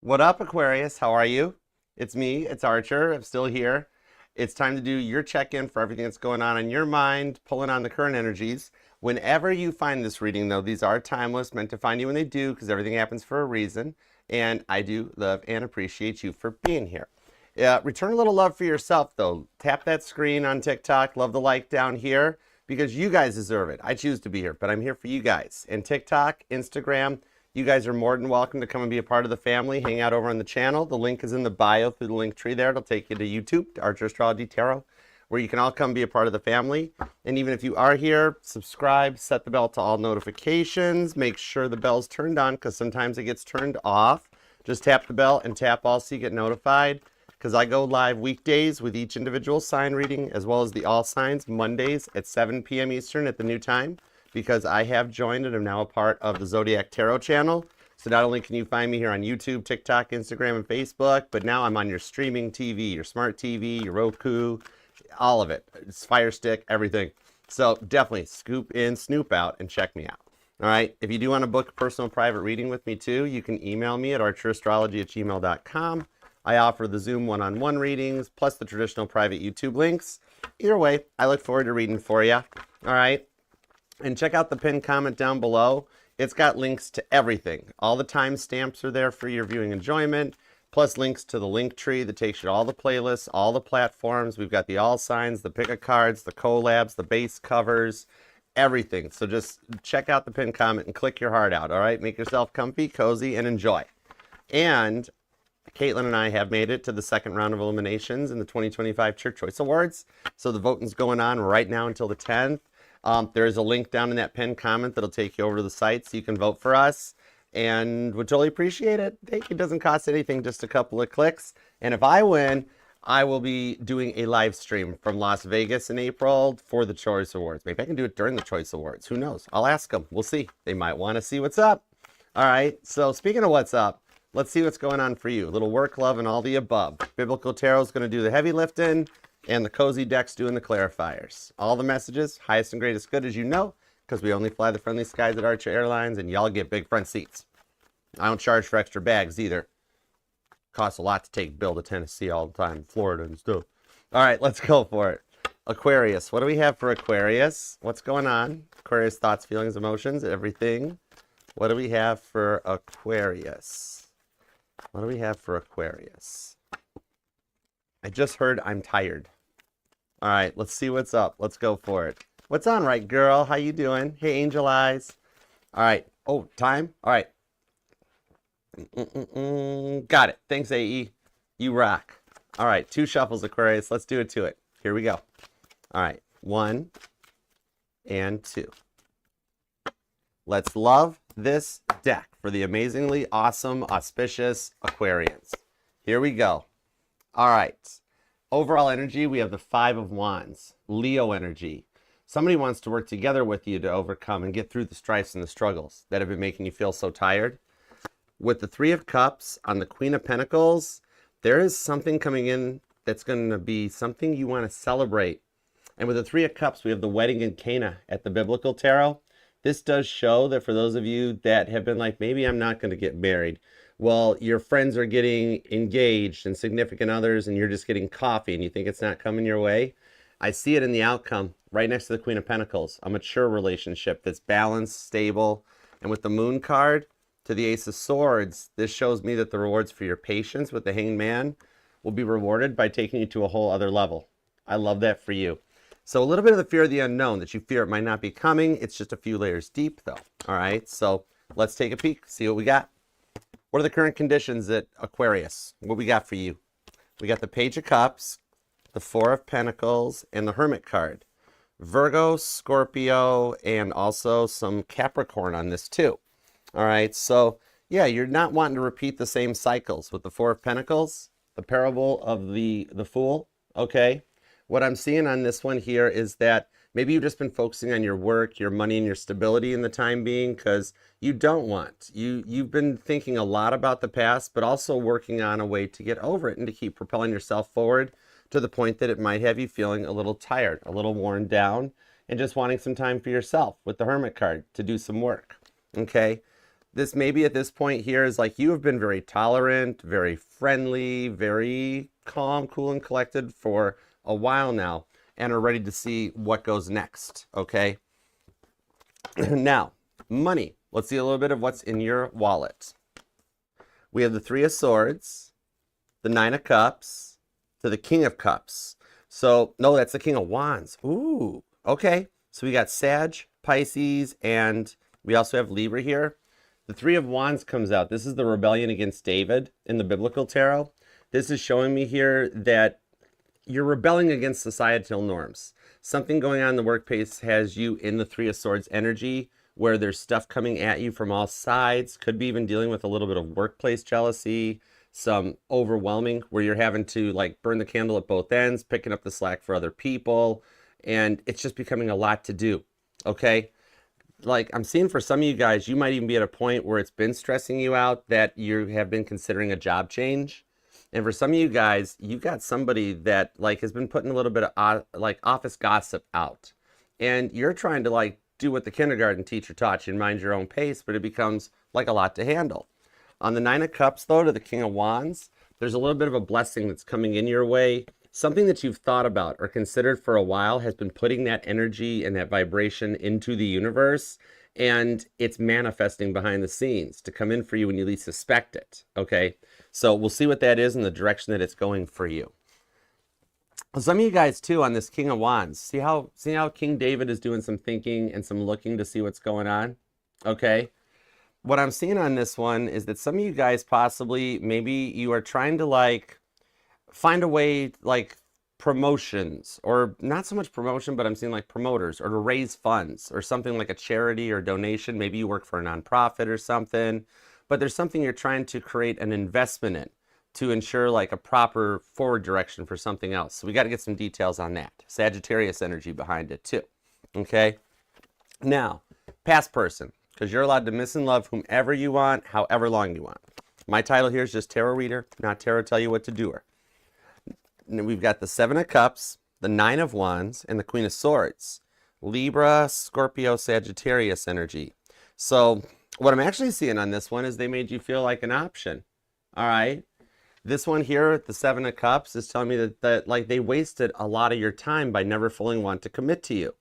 What up, Aquarius? How are you? It's me, it's Archer. I'm still here. It's time to do your check-in for everything that's going on in your mind, pulling on the current energies. Whenever you find this reading, though, these are timeless, meant to find you when they do, because everything happens for a reason. And I do love and appreciate you for being here. Return a little love for yourself, though. Tap that screen on TikTok. Love the like down here, because you guys deserve it. I choose to be here, but I'm here for you guys. And TikTok, Instagram, you guys are more than welcome to come and be a part of the family. Hang out over on the channel. The link is in the bio through the link tree there. It'll take you to YouTube, to Archer Astrology Tarot, where you can all come be a part of the family. And even if you are here, subscribe, set the bell to all notifications. Make sure the bell's turned on, because sometimes it gets turned off. Just tap the bell and tap all so you get notified, because I go live weekdays with each individual sign reading, as well as the all signs Mondays at 7 p.m. Eastern at the new time, because I have joined and am now a part of the Zodiac Tarot channel. So not only can you find me here on YouTube, TikTok, Instagram, and Facebook, but now I'm on your streaming TV, your smart TV, your Roku, all of it. It's Fire Stick, everything. So definitely snoop out, and check me out. All right. If you do want to book a personal private reading with me too, you can email me at archerastrology@gmail.com. I offer the Zoom one-on-one readings, plus the traditional private YouTube links. Either way, I look forward to reading for you. All right. And check out the pinned comment down below. It's got links to everything. All the timestamps are there for your viewing enjoyment, plus links to the link tree that takes you to all the playlists, all the platforms. We've got the all signs, the pick a cards, the collabs, the base covers, everything. So just check out the pinned comment and click your heart out, all right? Make yourself comfy, cozy, and enjoy. And Caitlin and I have made it to the second round of eliminations in the 2025 Church Choice Awards. So the voting's going on right now until the 10th. There's a link down in that pinned comment that'll take you over to the site so you can vote for us, and would totally appreciate it. It doesn't cost anything, just a couple of clicks. And if I win, I will be doing a live stream from Las Vegas in April for the Choice Awards. Maybe I can do it during the Choice Awards. Who knows? I'll ask them. We'll see. They might want to see what's up. All right. So speaking of what's up, let's see what's going on for you. A little work, love, and all the above. Biblical Tarot is going to do the heavy lifting, and the cozy deck's doing the clarifiers. All the messages, highest and greatest good, as you know, because we only fly the friendly skies at Archer Airlines, and y'all get big front seats. I don't charge for extra bags either. Costs a lot to take Bill to Tennessee all the time, Florida and stuff. All right, let's go for it. Aquarius, what do we have for Aquarius? What's going on? Aquarius thoughts, feelings, emotions, everything. What do we have for Aquarius? What do we have for Aquarius? I just heard I'm tired. All right, let's see what's up. Let's go for it. What's on, right, girl? How you doing? Hey, Angel Eyes. All right. Oh, time? All right. Got it. Thanks, AE. You rock. All right, 2 shuffles, Aquarius. Let's do it to it. Here we go. All right, 1 and 2. Let's love this deck for the amazingly awesome, auspicious Aquarians. Here we go. All right. Overall energy, we have the 5 of Wands, Leo energy. Somebody wants to work together with you to overcome and get through the strifes and the struggles that have been making you feel so tired. With the 3 of Cups on the Queen of Pentacles, there is something coming in that's going to be something you want to celebrate. And with the 3 of Cups, we have the wedding in Cana at the Biblical Tarot. This does show that for those of you that have been like, maybe I'm not going to get married. Well, your friends are getting engaged and significant others, and you're just getting coffee and you think it's not coming your way. I see it in the outcome right next to the Queen of Pentacles, a mature relationship that's balanced, stable. And with the Moon card to the Ace of Swords, this shows me that the rewards for your patience with the Hanged Man will be rewarded by taking you to a whole other level. I love that for you. So a little bit of the fear of the unknown, that you fear it might not be coming. It's just a few layers deep, though. All right, so let's take a peek, see what we got. What are the current conditions at Aquarius? What we got for you? We got the Page of Cups, the 4 of Pentacles, and the Hermit card. Virgo, Scorpio, and also some Capricorn on this too. All right, so yeah, you're not wanting to repeat the same cycles with the 4 of Pentacles, the parable of the fool, okay? What I'm seeing on this one here is that maybe you've just been focusing on your work, your money, and your stability in the time being, because you don't want. You've been thinking a lot about the past, but also working on a way to get over it and to keep propelling yourself forward to the point that it might have you feeling a little tired, a little worn down, and just wanting some time for yourself with the Hermit card to do some work, okay? this maybe at this point here is like you have been very tolerant, very friendly, very calm, cool, and collected for a while now and are ready to see what goes next, okay? Now, money. Let's see a little bit of what's in your wallet. We have the Three of Swords, the Nine of Cups, to the King of Cups. So, no, that's the King of Wands. Ooh, okay. So we got Sag, Pisces, and we also have Libra here. The Three of Wands comes out. This is the rebellion against David in the biblical tarot. This is showing me here that you're rebelling against societal norms. Something going on in the workplace has you in the Three of Swords energy, where there's stuff coming at you from all sides. Could be even dealing with a little bit of workplace jealousy, some overwhelming, where you're having to like burn the candle at both ends, picking up the slack for other people, and it's just becoming a lot to do, okay? Like I'm seeing for some of you guys, you might even be at a point where it's been stressing you out that you have been considering a job change. And for some of you guys, you got somebody that like has been putting a little bit of like office gossip out. And you're trying to like do what the kindergarten teacher taught you and mind your own pace, but it becomes like a lot to handle. On the Nine of Cups though, to the King of Wands, there's a little bit of a blessing that's coming in your way. Something that you've thought about or considered for a while has been putting that energy and that vibration into the universe, and it's manifesting behind the scenes to come in for you when you least suspect it, okay? So we'll see what that is and the direction that it's going for you. Some of you guys too on this King of Wands, see how King David is doing some thinking and some looking to see what's going on, okay? What I'm seeing on this one is that some of you guys possibly, maybe you are trying to like find a way like promotions, or not so much promotion, but I'm seeing like promoters, or to raise funds or something like a charity or donation. Maybe you work for a nonprofit or something, but there's something you're trying to create an investment in to ensure like a proper forward direction for something else. So we got to get some details on that. Sagittarius energy behind it too. Okay. Now, past person, because you're allowed to miss and love whomever you want, however long you want. My title here is just tarot reader, not tarot tell you what to do. And we've got the Seven of Cups, the Nine of Wands, and the Queen of Swords. Libra, Scorpio, Sagittarius energy. So what I'm actually seeing on this one is they made you feel like an option. All right. This one here, the Seven of Cups, is telling me that like they wasted a lot of your time by never fully want to commit to you.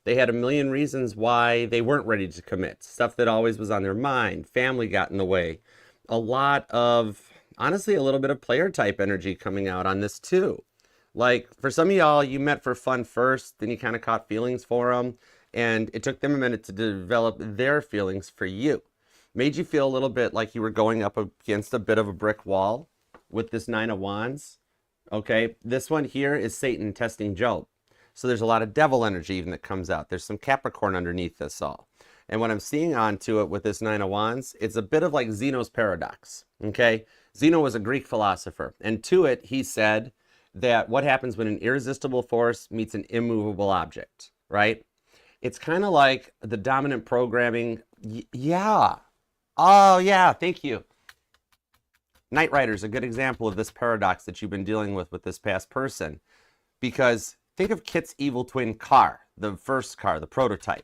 They had a million reasons why they weren't ready to commit. Stuff that always was on their mind. Family got in the way. A lot of, honestly, a little bit of player type energy coming out on this too. Like for some of y'all, you met for fun first, then you kind of caught feelings for them, and it took them a minute to develop their feelings for you. Made you feel a little bit like you were going up against a bit of a brick wall with this Nine of Wands. Okay, this one here is Satan testing Job. So there's a lot of devil energy even that comes out. There's some Capricorn underneath this all. And what I'm seeing onto it with this Nine of Wands, it's a bit of like Zeno's paradox, okay? Zeno was a Greek philosopher, and to it, he said that what happens when an irresistible force meets an immovable object, right? It's kind of like the dominant programming. Yeah. Oh, yeah, thank you. Knight Rider is a good example of this paradox that you've been dealing with this past person. Because think of Kit's evil twin car, the first car, the prototype.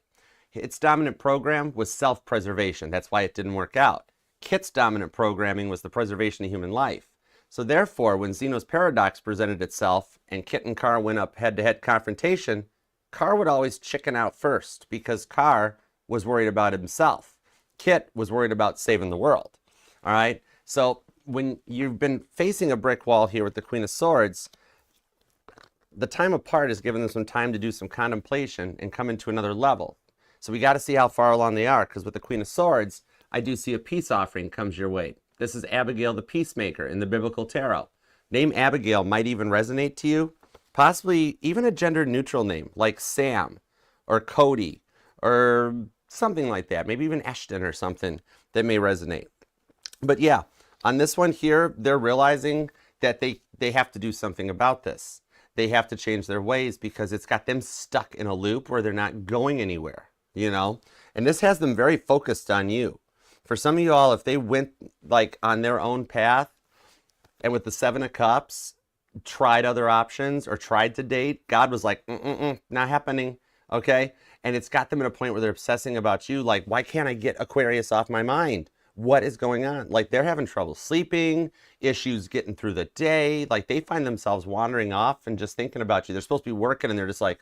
Its dominant program was self-preservation. That's why it didn't work out. Kit's dominant programming was the preservation of human life. So therefore, when Zeno's paradox presented itself and Kit and Car went up head-to-head confrontation, Car would always chicken out first because Car was worried about himself. Kit was worried about saving the world. All right? So when you've been facing a brick wall here with the Queen of Swords, the time apart has given them some time to do some contemplation and come into another level. So we got to see how far along they are, because with the Queen of Swords, I do see a peace offering comes your way. This is Abigail the Peacemaker in the biblical tarot. Name Abigail might even resonate to you. Possibly even a gender neutral name like Sam or Cody or something like that. Maybe even Ashton or something that may resonate. But yeah, on this one here, they're realizing that they have to do something about this. They have to change their ways because it's got them stuck in a loop where they're not going anywhere, you know? And this has them very focused on you. For some of you all, if they went like on their own path and with the Seven of Cups, tried other options or tried to date, God was like, not happening, okay? And it's got them at a point where they're obsessing about you, like, why can't I get Aquarius off my mind? what is going on. Like they're having trouble sleeping, issues getting through the day. Like they find themselves wandering off and just thinking about you. They're supposed to be working and they're just like,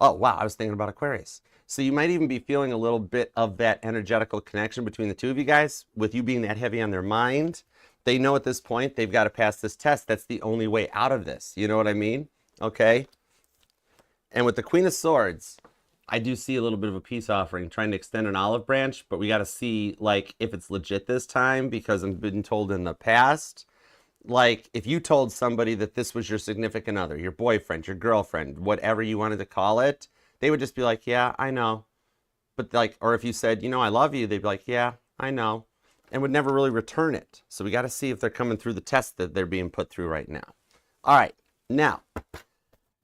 oh, wow, I was thinking about Aquarius. So you might even be feeling a little bit of that energetical connection between the two of you guys, with you being that heavy on their mind. They know at this point they've got to pass this test. That's the only way out of this. You know what I mean? Okay. And with the Queen of Swords, I do see a little bit of a peace offering, trying to extend an olive branch, but we got to see like if it's legit this time, because I've been told in the past, like if you told somebody that this was your significant other, your boyfriend, your girlfriend, whatever you wanted to call it, they would just be like, yeah, I know. But like, or if you said, you know, I love you, they'd be like, yeah, I know, and would never really return it. So we got to see if they're coming through the test that they're being put through right now. All right, now,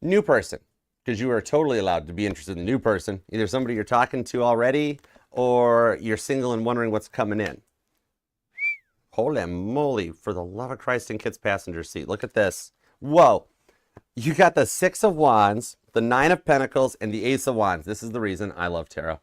new person. Because you are totally allowed to be interested in a new person. Either somebody you're talking to already, or you're single and wondering what's coming in. Holy moly, for the love of Christ in Kit's passenger seat. Look at this. Whoa. You got the Six of Wands, the Nine of Pentacles, and the Ace of Wands. This is the reason I love tarot.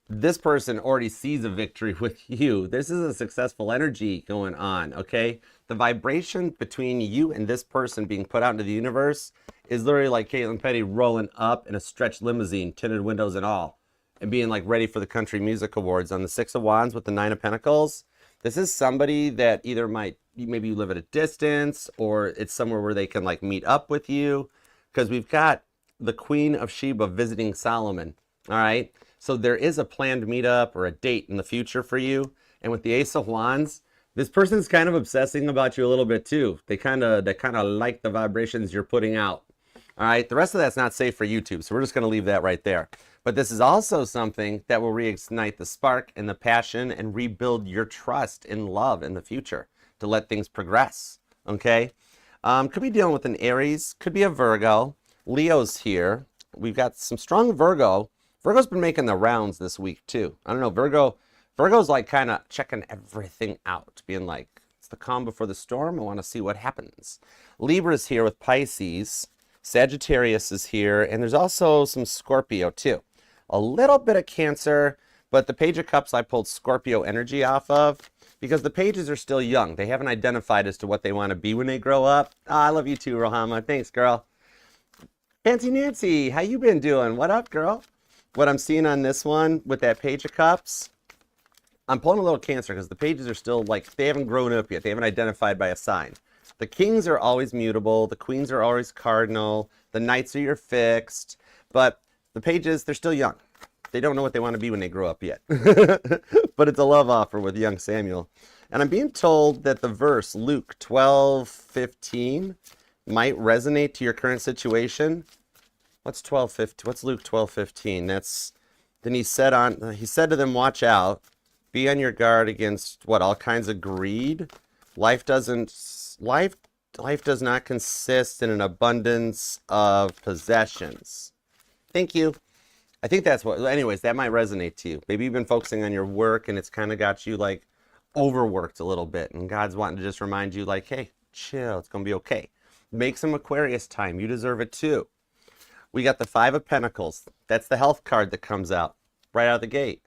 This person already sees a victory with you. This is a successful energy going on, okay? The vibration between you and this person being put out into the universe is literally like Caitlin Petty rolling up in a stretched limousine, tinted windows and all, and being like ready for the Country Music Awards on the Six of Wands with the Nine of Pentacles. This is somebody that either maybe you live at a distance, or it's somewhere where they can like meet up with you, because we've got the Queen of Sheba visiting Solomon, all right? So there is a planned meetup or a date in the future for you. And with the Ace of Wands, this person's kind of obsessing about you a little bit too. They kind of like the vibrations you're putting out. All right, the rest of that's not safe for YouTube, so we're just going to leave that right there. But this is also something that will reignite the spark and the passion and rebuild your trust in love in the future to let things progress, okay? Could be dealing with an Aries, could be a Virgo. Leo's here. We've got some strong Virgo. Virgo's been making the rounds this week too. I don't know, Virgo's like kind of checking everything out, being like, it's the calm before the storm. I want to see what happens. Libra's here with Pisces. Sagittarius is here, and there's also some Scorpio too. A little bit of Cancer, but the Page of Cups I pulled Scorpio energy off of because the pages are still young. They haven't identified as to what they want to be when they grow up. Oh, I love you too, Rohama. Thanks, girl. Fancy Nancy, how you been doing? What up, girl? What I'm seeing on this one with that Page of Cups, I'm pulling a little Cancer because the pages are still like, they haven't grown up yet. They haven't identified by a sign. The Kings are always mutable. The Queens are always cardinal. The Knights are your fixed. But the pages, they're still young. They don't know what they want to be when they grow up yet. But it's a love offer with young Samuel. And I'm being told that the verse, Luke 12:15, might resonate to your current situation. What's 12:15? What's Luke 12:15? That's, then he said to them, watch out, be on your guard against what, all kinds of greed. Life does not consist in an abundance of possessions. Thank you. I think that's what, anyways, that might resonate to you. Maybe you've been focusing on your work and it's kind of got you like overworked a little bit, and God's wanting to just remind you like, hey, chill, it's going to be okay. Make some Aquarius time. You deserve it too. We got the Five of Pentacles. That's the health card that comes out right out of the gate.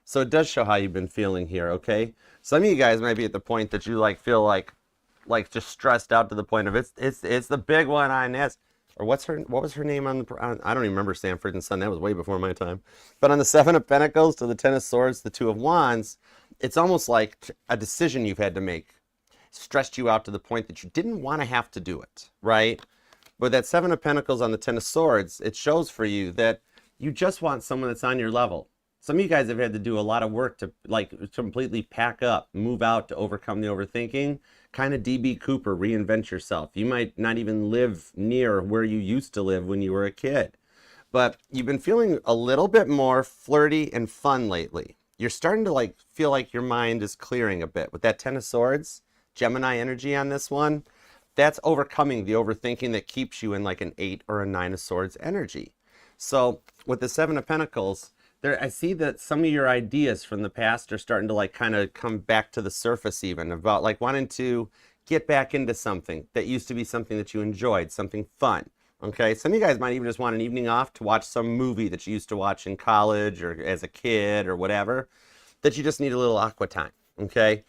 So it does show how you've been feeling here, okay? Some of you guys might be at the point that you like feel like just stressed out to the point of it's the big one on this. Or what was her name on I don't even remember, Sanford and Son. That was way before my time. But on the Seven of Pentacles to the Ten of Swords, the Two of Wands, it's almost like a decision you've had to make stressed you out to the point that you didn't want to have to do it, right? But that Seven of Pentacles on the Ten of Swords, it shows for you that you just want someone that's on your level. Some of you guys have had to do a lot of work to like completely pack up, move out to overcome the overthinking. Kind of DB Cooper, reinvent yourself. You might not even live near where you used to live when you were a kid. But you've been feeling a little bit more flirty and fun lately. You're starting to like feel like your mind is clearing a bit. With that Ten of Swords, Gemini energy on this one, that's overcoming the overthinking that keeps you in like an 8 or a 9 of Swords energy. So with the Seven of Pentacles, there, I see that some of your ideas from the past are starting to like kind of come back to the surface, even about like wanting to get back into something that used to be something that you enjoyed, something fun. Okay, some of you guys might even just want an evening off to watch some movie that you used to watch in college or as a kid or whatever, that you just need a little aqua time, okay?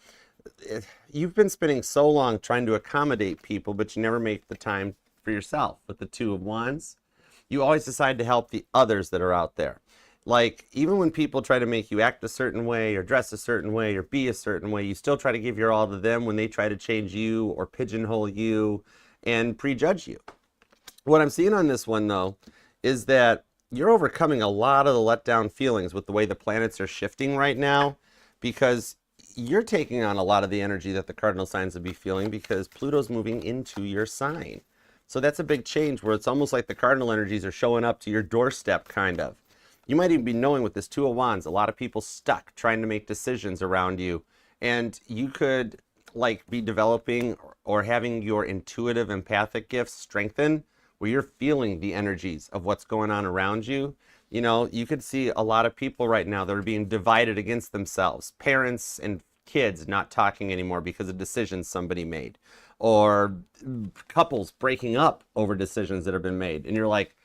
You've been spending so long trying to accommodate people, but you never make the time for yourself. With the Two of Wands, you always decide to help the others that are out there. Like, even when people try to make you act a certain way or dress a certain way or be a certain way, you still try to give your all to them when they try to change you or pigeonhole you and prejudge you. What I'm seeing on this one, though, is that you're overcoming a lot of the letdown feelings with the way the planets are shifting right now, because you're taking on a lot of the energy that the cardinal signs would be feeling because Pluto's moving into your sign. So that's a big change where it's almost like the cardinal energies are showing up to your doorstep, kind of. You might even be knowing with this Two of Wands, a lot of people stuck trying to make decisions around you. And you could like be developing or having your intuitive empathic gifts strengthen, where you're feeling the energies of what's going on around you. You know, you could see a lot of people right now that are being divided against themselves. Parents and kids not talking anymore because of decisions somebody made. Or couples breaking up over decisions that have been made. And you're like,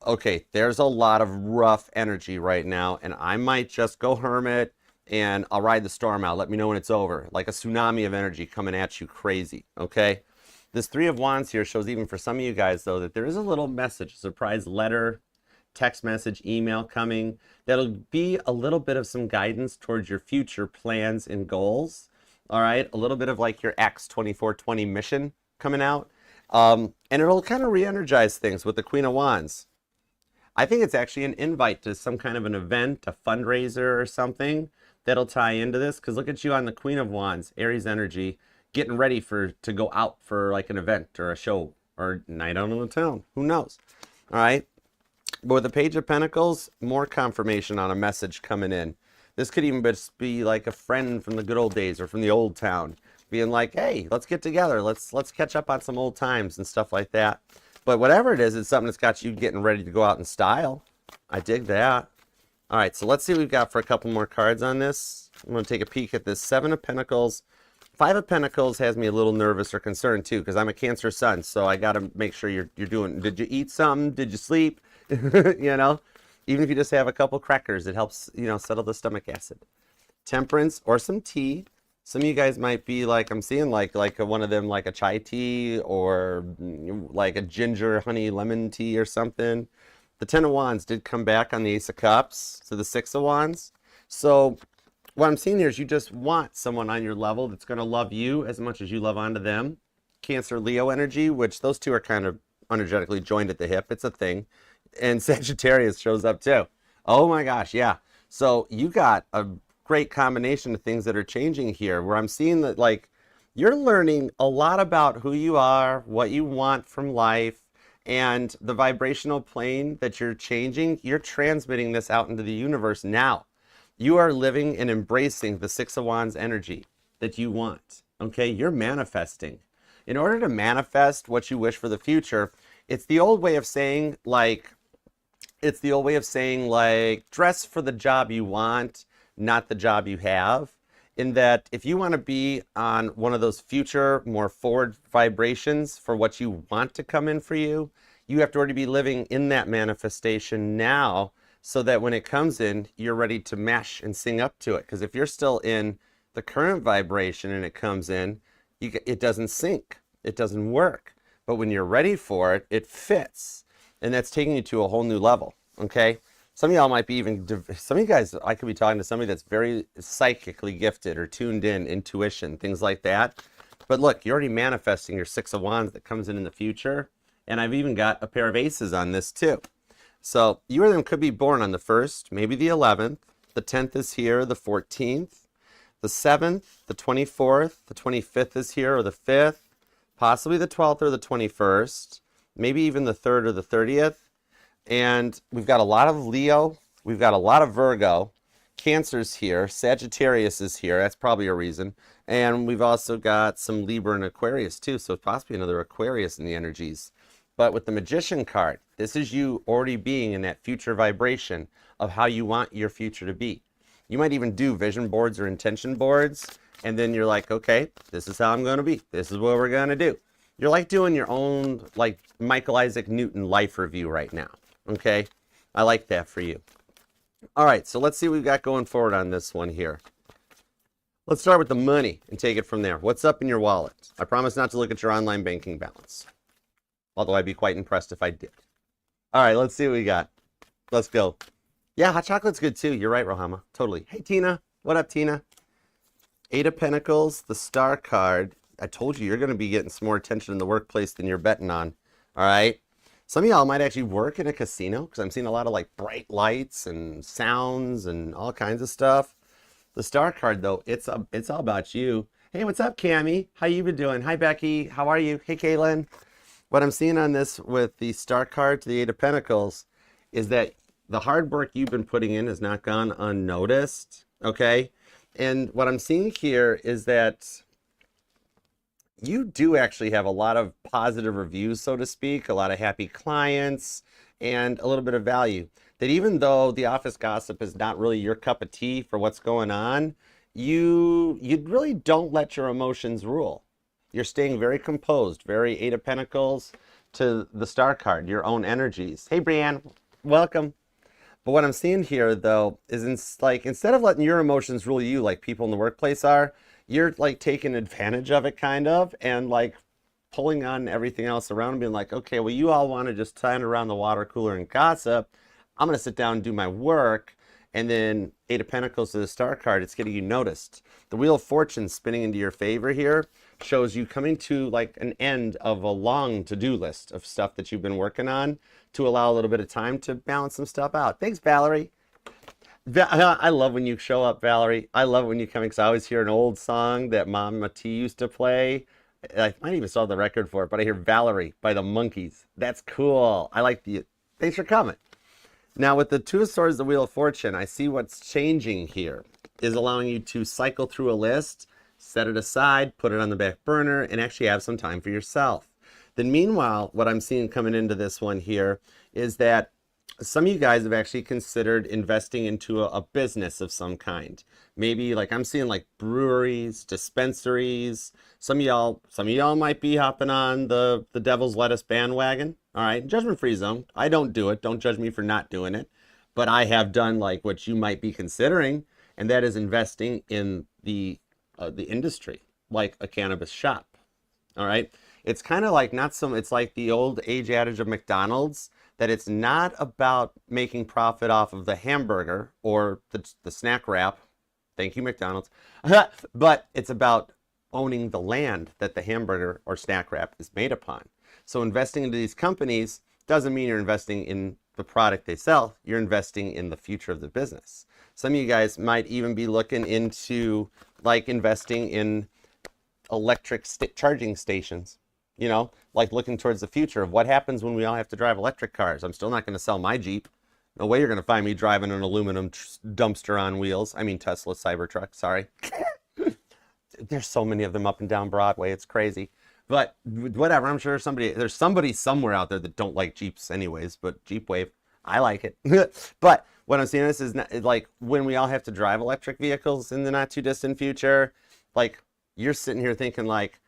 okay, there's a lot of rough energy right now, and I might just go hermit and I'll ride the storm out. Let me know when it's over. Like a tsunami of energy coming at you crazy, okay? This Three of Wands here shows, even for some of you guys, though, that there is a little message, a surprise letter, text message, email coming that'll be a little bit of some guidance towards your future plans and goals. All right, a little bit of like your Acts 24:20 mission coming out. And it'll kind of re-energize things with the Queen of Wands. I think it's actually an invite to some kind of an event, a fundraiser or something that'll tie into this. Because look at you on the Queen of Wands, Aries energy, getting ready to go out for like an event or a show or night out in the town. Who knows? All right. But with the Page of Pentacles, more confirmation on a message coming in. This could even just be like a friend from the good old days or from the old town being like, hey, let's get together. Let's catch up on some old times and stuff like that. But whatever it is, it's something that's got you getting ready to go out in style. I dig that. All right, so let's see what we've got for a couple more cards on this. I'm going to take a peek at this Seven of Pentacles. Five of Pentacles has me a little nervous or concerned too, because I'm a Cancer sun, so I got to make sure you're doing. Did you eat something? Did you sleep? You know, even if you just have a couple crackers, it helps, you know, settle the stomach acid. Temperance or some tea. Some of you guys might be like, I'm seeing like one of them, like a chai tea or like a ginger honey lemon tea or something. The Ten of Wands did come back on the Ace of Cups to the Six of Wands. So what I'm seeing here is you just want someone on your level that's going to love you as much as you love onto them. Cancer, Leo energy, which those two are kind of energetically joined at the hip. It's a thing. And Sagittarius shows up too. Oh my gosh, yeah. So you got a great combination of things that are changing here, where I'm seeing that like you're learning a lot about who you are, what you want from life, and the vibrational plane that you're changing. You're transmitting this out into the universe now. You are living and embracing the Six of Wands energy that you want. Okay, you're manifesting. In order to manifest what you wish for the future, it's the old way of saying like dress for the job you want, not the job you have. In that, if you want to be on one of those future, more forward vibrations for what you want to come in for you, you have to already be living in that manifestation now, so that when it comes in, you're ready to mesh and sing up to it. Because if you're still in the current vibration and it comes in, it doesn't sync, it doesn't work. But when you're ready for it, it fits. And that's taking you to a whole new level, okay? Some of y'all might be even, some of you guys, I could be talking to somebody that's very psychically gifted or tuned in, intuition, things like that. But look, you're already manifesting your Six of Wands that comes in the future. And I've even got a pair of aces on this too. So you or them could be born on the 1st, maybe the 11th. The 10th is here, the 14th. The 7th, the 24th, the 25th is here, or the 5th. Possibly the 12th or the 21st. Maybe even the 3rd or the 30th. And we've got a lot of Leo. We've got a lot of Virgo. Cancer's here. Sagittarius is here. That's probably a reason. And we've also got some Libra and Aquarius too. So possibly another Aquarius in the energies. But with the Magician card, this is you already being in that future vibration of how you want your future to be. You might even do vision boards or intention boards. And then you're like, okay, this is how I'm going to be. This is what we're going to do. You're like doing your own like Michael Isaac Newton life review right now. Okay, I like that for you. All right, so let's see what we've got going forward on this one here. Let's start with the money and take it from there. What's up in your wallet? I promise not to look at your online banking balance, although I'd be quite impressed if I did. All right, let's see what we got. Let's go. Yeah, hot chocolate's good too. You're right, Rohama. Totally. Hey, Tina. What up, Tina? Eight of Pentacles, the Star card. I told you you're going to be getting some more attention in the workplace than you're betting on. All right? Some of y'all might actually work in a casino because I'm seeing a lot of like bright lights and sounds and all kinds of stuff. The Star card, though, it's all about you. Hey, what's up, Cammie? How you been doing? Hi, Becky. How are you? Hey, Kaylin. What I'm seeing on this with the Star card to the Eight of Pentacles is that the hard work you've been putting in has not gone unnoticed, okay? And what I'm seeing here is that you do actually have a lot of positive reviews, so to speak, a lot of happy clients, and a little bit of value. That even though the office gossip is not really your cup of tea for what's going on, you really don't let your emotions rule. You're staying very composed, very Eight of Pentacles to the Star card, your own energies. Hey, Brianne, welcome. But what I'm seeing here, though, is instead of letting your emotions rule you like people in the workplace are, you're like taking advantage of it kind of and like pulling on everything else around and being like, okay, well, you all want to just stand around the water cooler and gossip. I'm going to sit down and do my work. And then Eight of Pentacles to the Star card, it's getting you noticed. The Wheel of Fortune spinning into your favor here shows you coming to like an end of a long to-do list of stuff that you've been working on to allow a little bit of time to balance some stuff out. Thanks, Valerie. I love when you show up, Valerie. I love when you come because I always hear an old song that Mama T used to play. I might even saw the record for it, but I hear Valerie by the Monkees. That's cool. I like the. Thanks for coming. Now, with the Two of Swords, the Wheel of Fortune, I see what's changing here is allowing you to cycle through a list, set it aside, put it on the back burner, and actually have some time for yourself. Then meanwhile, what I'm seeing coming into this one here is that some of you guys have actually considered investing into a business of some kind. Maybe like I'm seeing like breweries, dispensaries. Some of y'all might be hopping on the devil's lettuce bandwagon. All right, judgment-free zone. I don't do it. Don't judge me for not doing it. But I have done like what you might be considering, and that is investing in the industry, like a cannabis shop. All right. It's kind of like it's like the old age adage of McDonald's that it's not about making profit off of the hamburger or the snack wrap. Thank you, McDonald's. But it's about owning the land that the hamburger or snack wrap is made upon. So investing into these companies doesn't mean you're investing in the product they sell. You're investing in the future of the business. Some of you guys might even be looking into like investing in electric charging stations, you know, like looking towards the future of what happens when we all have to drive electric cars. I'm still not going to sell my Jeep. No way you're going to find me driving an aluminum dumpster on wheels. I mean, Tesla Cybertruck, sorry. There's so many of them up and down Broadway. It's crazy. But whatever, I'm sure there's somebody somewhere out there that don't like Jeeps anyways, but Jeep Wave, I like it. But what I'm seeing this is not, like when we all have to drive electric vehicles in the not too distant future, like you're sitting here thinking like,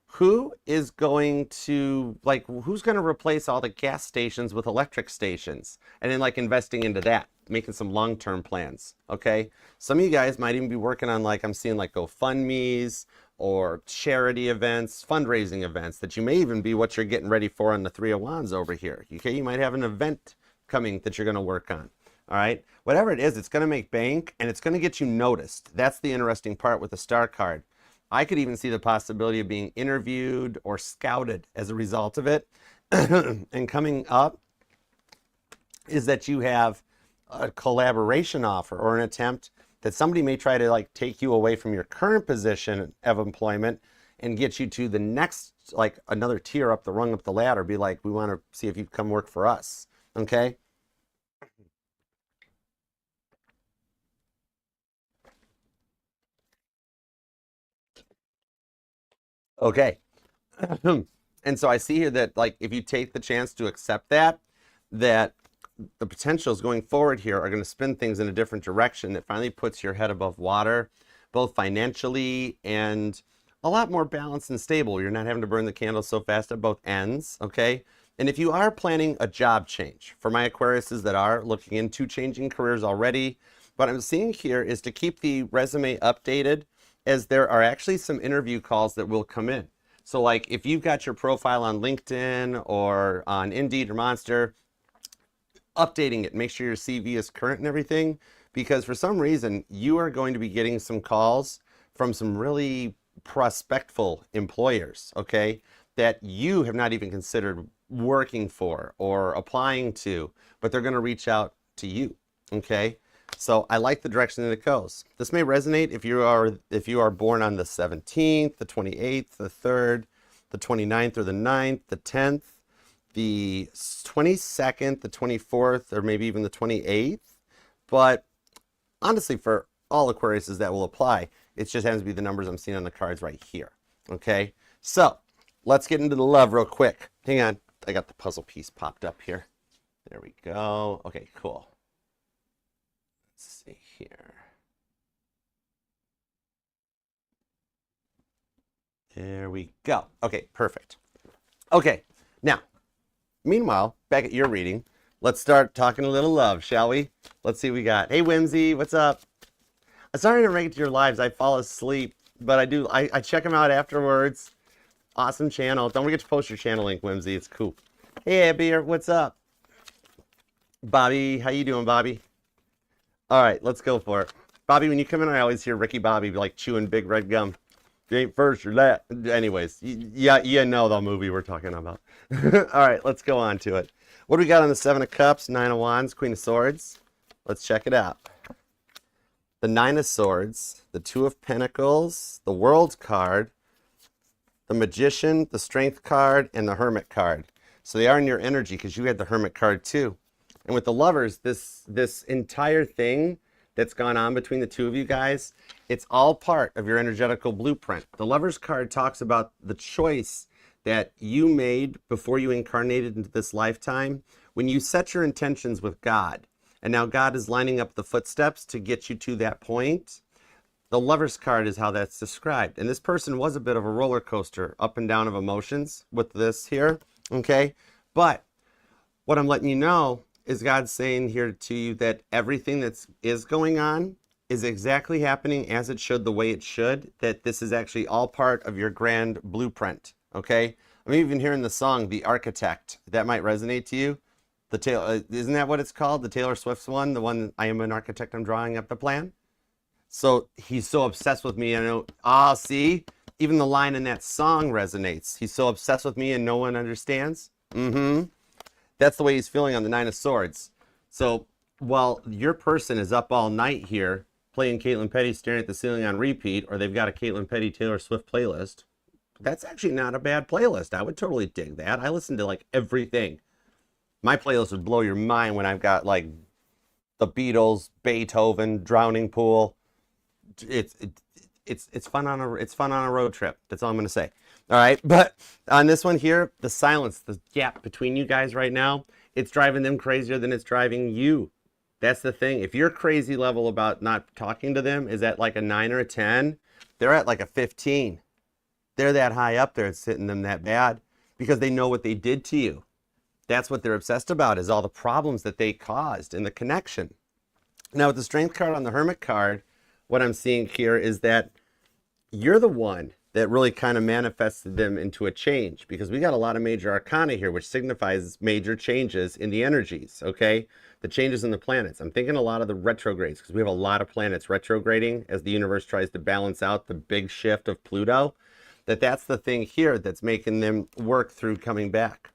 who's going to replace all the gas stations with electric stations? And then like investing into that, making some long-term plans, okay? Some of you guys might even be working on like, I'm seeing like GoFundMe's or charity events, fundraising events that you may even be what you're getting ready for on the Three of Wands over here, okay? You might have an event coming that you're gonna work on, all right? Whatever it is, it's gonna make bank and it's gonna get you noticed. That's the interesting part with the Star card. I could even see the possibility of being interviewed or scouted as a result of it. And coming up is that you have a collaboration offer or an attempt that somebody may try to like take you away from your current position of employment and get you to the next, like another tier up the rung up the ladder, be like, we want to see if you come work for us, okay? Okay. And so I see here that like if you take the chance to accept that the potentials going forward here are going to spin things in a different direction that finally puts your head above water, both financially and a lot more balanced and stable. You're not having to burn the candle so fast at both ends, okay? And if you are planning a job change, for my Aquariuses that are looking into changing careers already, what I'm seeing here is to keep the resume updated, as there are actually some interview calls that will come in. So like if you've got your profile on LinkedIn or on Indeed or Monster, updating it, make sure your CV is current and everything, because for some reason you are going to be getting some calls from some really prospectful employers, okay, that you have not even considered working for or applying to, but they're going to reach out to you, okay? So I like the direction that it goes. This may resonate if you are born on the 17th, the 28th, the 3rd, the 29th or the 9th, the 10th, the 22nd, the 24th, or maybe even the 28th. But honestly, for all Aquariuses that will apply, it just happens to be the numbers I'm seeing on the cards right here. Okay, so let's get into the love real quick. Hang on, I got the puzzle piece popped up here. There we go. Okay, cool. Let's see here. There we go. Okay, perfect. Okay, now, meanwhile, back at your reading, let's start talking a little love, shall we? Let's see what we got. Hey, Whimsy, what's up? I'm sorry to make it to your lives. I fall asleep, but I check them out afterwards. Awesome channel. Don't forget to post your channel link, Whimsy. It's cool. Hey, Abby, what's up? Bobby, how you doing, Bobby? All right, let's go for it. Bobby, when you come in, I always hear Ricky Bobby like chewing big red gum. You ain't first, you're that. Anyways, yeah, you know the movie we're talking about. All right, let's go on to it. What do we got on the 7 of Cups, 9 of Wands, Queen of Swords? Let's check it out. The 9 of Swords, the 2 of Pentacles, the World card, the Magician, the Strength card, and the Hermit card. So they are in your energy because you had the Hermit card too. And with the Lovers, this entire thing that's gone on between the two of you guys, it's all part of your energetical blueprint. The Lovers card talks about the choice that you made before you incarnated into this lifetime when you set your intentions with God. And now God is lining up the footsteps to get you to that point. The Lovers card is how that's described. And this person was a bit of a roller coaster, up and down of emotions with this here, okay? But what I'm letting you know is God saying here to you that everything that is going on is exactly happening as it should, the way it should, that this is actually all part of your grand blueprint, okay? I'm even hearing the song, The Architect. That might resonate to you. Isn't that what it's called? The Taylor Swift's one, the one, I am an architect, I'm drawing up the plan. So he's so obsessed with me, I know, see? Even the line in that song resonates. He's so obsessed with me and no one understands. That's the way he's feeling on the 9 of Swords. So while your person is up all night here playing Caitlin Petty, staring at the ceiling on repeat, or they've got a Caitlin Petty Taylor Swift playlist, that's actually not a bad playlist. I would totally dig that. I listen to like everything. My playlist would blow your mind when I've got like the Beatles, Beethoven, Drowning Pool. It's fun on a road trip. That's all I'm gonna say. All right, but on this one here, the silence, the gap between you guys right now, it's driving them crazier than it's driving you. That's the thing. If your crazy level about not talking to them is at like a 9 or a 10, they're at like a 15. They're that high up there, it's hitting them that bad because they know what they did to you. That's what they're obsessed about, is all the problems that they caused in the connection. Now with the Strength card on the Hermit card, what I'm seeing here is that you're the one that really kind of manifested them into a change, because we got a lot of major arcana here, which signifies major changes in the energies, okay? The changes in the planets. I'm thinking a lot of the retrogrades, because we have a lot of planets retrograding as the universe tries to balance out the big shift of Pluto. That's the thing here that's making them work through coming back.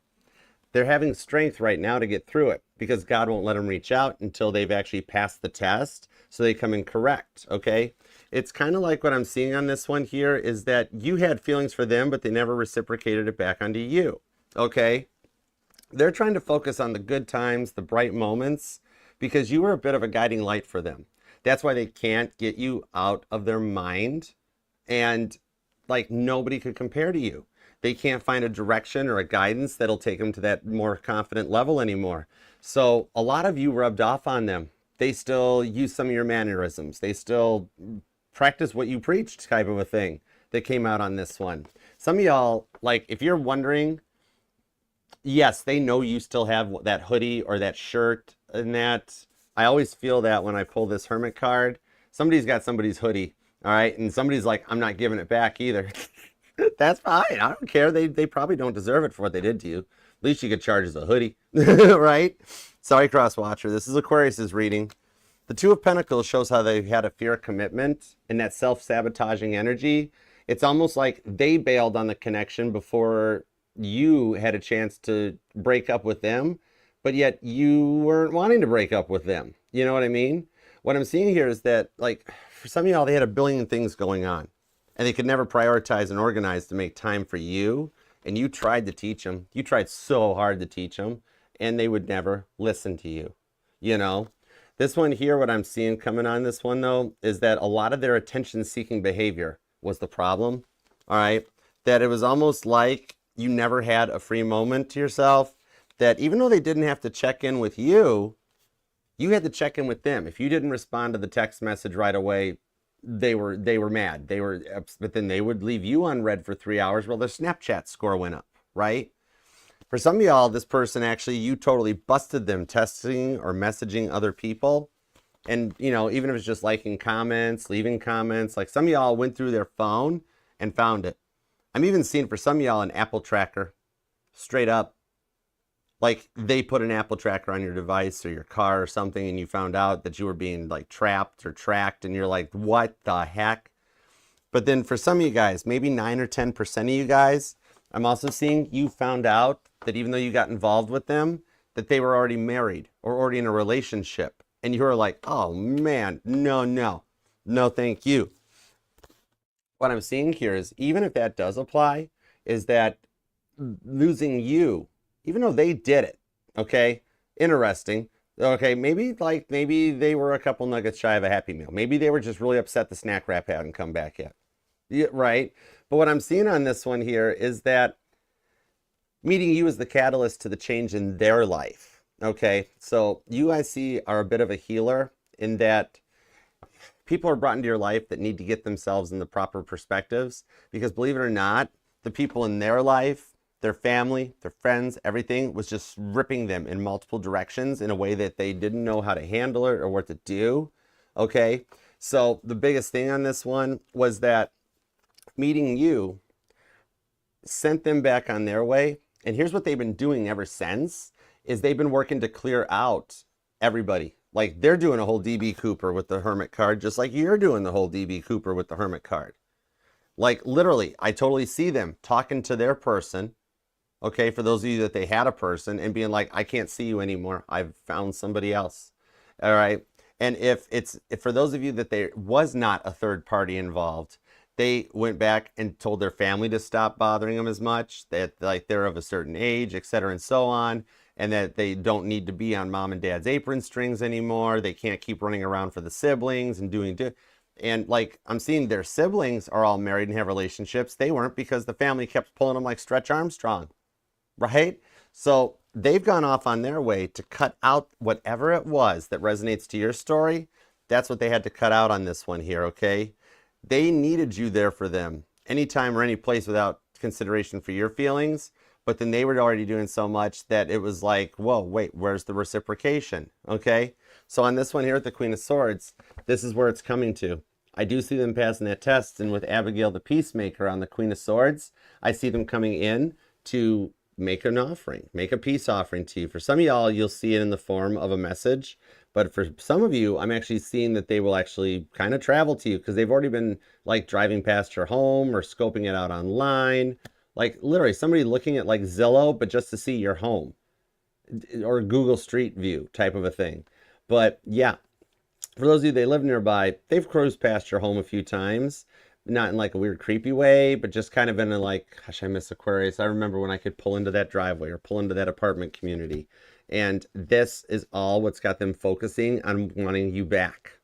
They're having strength right now to get through it because God won't let them reach out until they've actually passed the test, so they come in correct, okay? It's kind of like what I'm seeing on this one here is that you had feelings for them, but they never reciprocated it back onto you, okay? They're trying to focus on the good times, the bright moments, because you were a bit of a guiding light for them. That's why they can't get you out of their mind, and like nobody could compare to you. They can't find a direction or a guidance that'll take them to that more confident level anymore. So a lot of you rubbed off on them. They still use some of your mannerisms. They still practice what you preached, type of a thing. that came out on this one. Some of y'all, like, if you're wondering, yes, they know you still have that hoodie or that shirt and that. I always feel that when I pull this Hermit card, somebody's got somebody's hoodie, all right? And somebody's like, I'm not giving it back either. That's fine. I don't care. They probably don't deserve it for what they did to you. At least you could charge as a hoodie, right? Sorry, Cross Watcher. This is Aquarius's reading. The Two of Pentacles shows how they've had a fear of commitment and that self-sabotaging energy. It's almost like they bailed on the connection before you had a chance to break up with them, but yet you weren't wanting to break up with them. You know what I mean? What I'm seeing here is that, like, for some of y'all, they had a billion things going on, and they could never prioritize and organize to make time for you, and you tried to teach them. You tried so hard to teach them, and they would never listen to you, you know? This one here, what I'm seeing coming on this one, though, is that a lot of their attention-seeking behavior was the problem, all right? That it was almost like you never had a free moment to yourself, that even though they didn't have to check in with you, you had to check in with them. If you didn't respond to the text message right away, they were mad. But then they would leave you unread for 3 hours while their Snapchat score went up, right? For some of y'all, this person actually, you totally busted them texting or messaging other people. And, you know, even if it's just liking comments, leaving comments, like some of y'all went through their phone and found it. I'm even seeing for some of y'all an Apple tracker, straight up. Like they put an Apple tracker on your device or your car or something, and you found out that you were being like trapped or tracked, and you're like, what the heck? But then for some of you guys, maybe 9 or 10% of you guys, I'm also seeing you found out that even though you got involved with them, that they were already married or already in a relationship. And you were like, oh man, no, thank you. What I'm seeing here is, even if that does apply, is that losing you, even though they did it, okay, interesting, okay, maybe they were a couple nuggets shy of a Happy Meal. Maybe they were just really upset the snack wrap hadn't come back yet, yeah, right? But what I'm seeing on this one here is that meeting you is the catalyst to the change in their life, okay? So you, I see, are a bit of a healer in that people are brought into your life that need to get themselves in the proper perspectives, because believe it or not, the people in their life, their family, their friends, everything was just ripping them in multiple directions in a way that they didn't know how to handle it or what to do, okay? So the biggest thing on this one was that meeting you sent them back on their way. And here's what they've been doing ever since, is they've been working to clear out everybody. Like they're doing a whole DB Cooper with the Hermit card, just like you're doing the whole DB Cooper with the Hermit card. Like literally, I totally see them talking to their person, okay, for those of you that they had a person, and being like, I can't see you anymore. I've found somebody else, all right? And if for those of you that there was not a third party involved, they went back and told their family to stop bothering them as much, that like they're of a certain age, etc. and so on, and that they don't need to be on mom and dad's apron strings anymore. They can't keep running around for the siblings and and like I'm seeing their siblings are all married and have relationships. They weren't, because the family kept pulling them like Stretch Armstrong, right? So they've gone off on their way to cut out whatever it was that resonates to your story. That's what they had to cut out on this one here, okay? They needed you there for them anytime or any place without consideration for your feelings. But then they were already doing so much that it was like, whoa, wait, where's the reciprocation? Okay? So on this one here with the Queen of Swords, this is where it's coming to. I do see them passing that test. And with Abigail the Peacemaker on the Queen of Swords, I see them coming in to make an offering, make a peace offering to you. For some of y'all, you'll see it in the form of a message. But for some of you, I'm actually seeing that they will actually kind of travel to you, because they've already been like driving past your home or scoping it out online. Like literally somebody looking at like Zillow, but just to see your home, or Google Street View type of a thing. But yeah, for those of you that live nearby, they've cruised past your home a few times, not in like a weird creepy way, but just kind of in a like, gosh, I miss Aquarius. I remember when I could pull into that driveway or pull into that apartment community. And this is all what's got them focusing on wanting you back.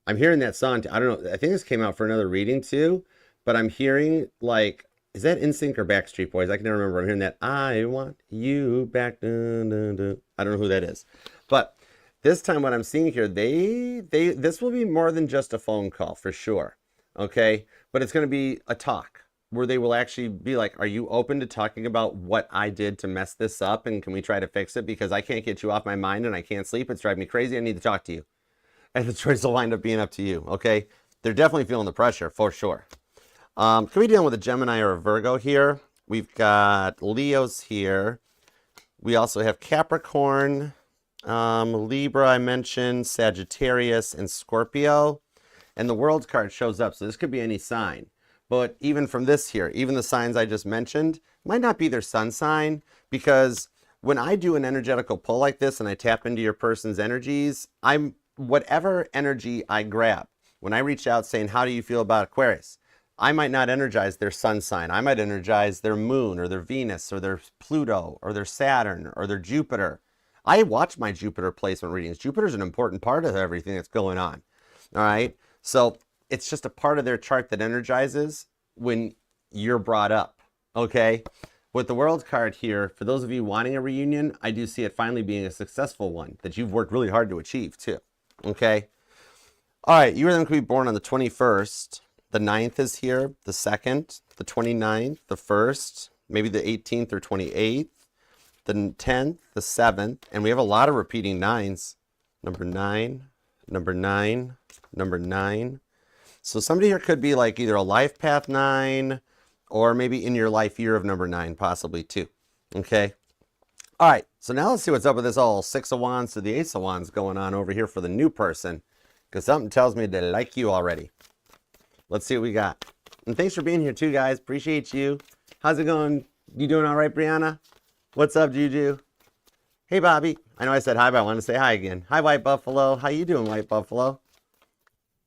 I'm hearing that song. I don't know. I think this came out for another reading too, but I'm hearing like, is that NSYNC or Backstreet Boys? I can never remember. I'm hearing that, I want you back. Dun, dun, dun. I don't know who that is. But this time what I'm seeing here, this will be more than just a phone call for sure. okay? But it's going to be a talk where they will actually be like, are you open to talking about what I did to mess this up, and can we try to fix it? Because I can't get you off my mind and I can't sleep. It's driving me crazy. I need to talk to you. And the choice will wind up being up to you, okay? They're definitely feeling the pressure, for sure. Could be dealing with a Gemini or a Virgo here. We've got Leos here. We also have Capricorn, Libra, I mentioned, Sagittarius, and Scorpio. And the World card shows up, so this could be any sign. But even from this here, even the signs I just mentioned, might not be their sun sign, because when I do an energetical pull like this and I tap into your person's energies, whatever energy I grab, when I reach out saying, how do you feel about Aquarius? I might not energize their sun sign. I might energize their moon or their Venus or their Pluto or their Saturn or their Jupiter. I watch my Jupiter placement readings. Jupiter's an important part of everything that's going on. All right. So it's just a part of their chart that energizes when you're brought up. Okay. With the World card here, for those of you wanting a reunion, I do see it finally being a successful one that you've worked really hard to achieve too. Okay. All right. You are then going to be born on the 21st. The 9th is here, the 2nd, the 29th, the 1st, maybe the 18th or 28th, the 10th, the 7th, and we have a lot of repeating 9s. Number 9, number 9, number 9. So somebody here could be like either a life path 9 or maybe in your life year of number 9, possibly too. Okay. All right. So now let's see what's up with this all 6 of Wands to the Ace of Wands going on over here for the new person, because something tells me they like you already. Let's see what we got. And thanks for being here too, guys. Appreciate you. How's it going? You doing all right, Brianna? What's up, Juju? Hey, Bobby. I know I said hi, but I want to say hi again. Hi, White Buffalo. How you doing, White Buffalo?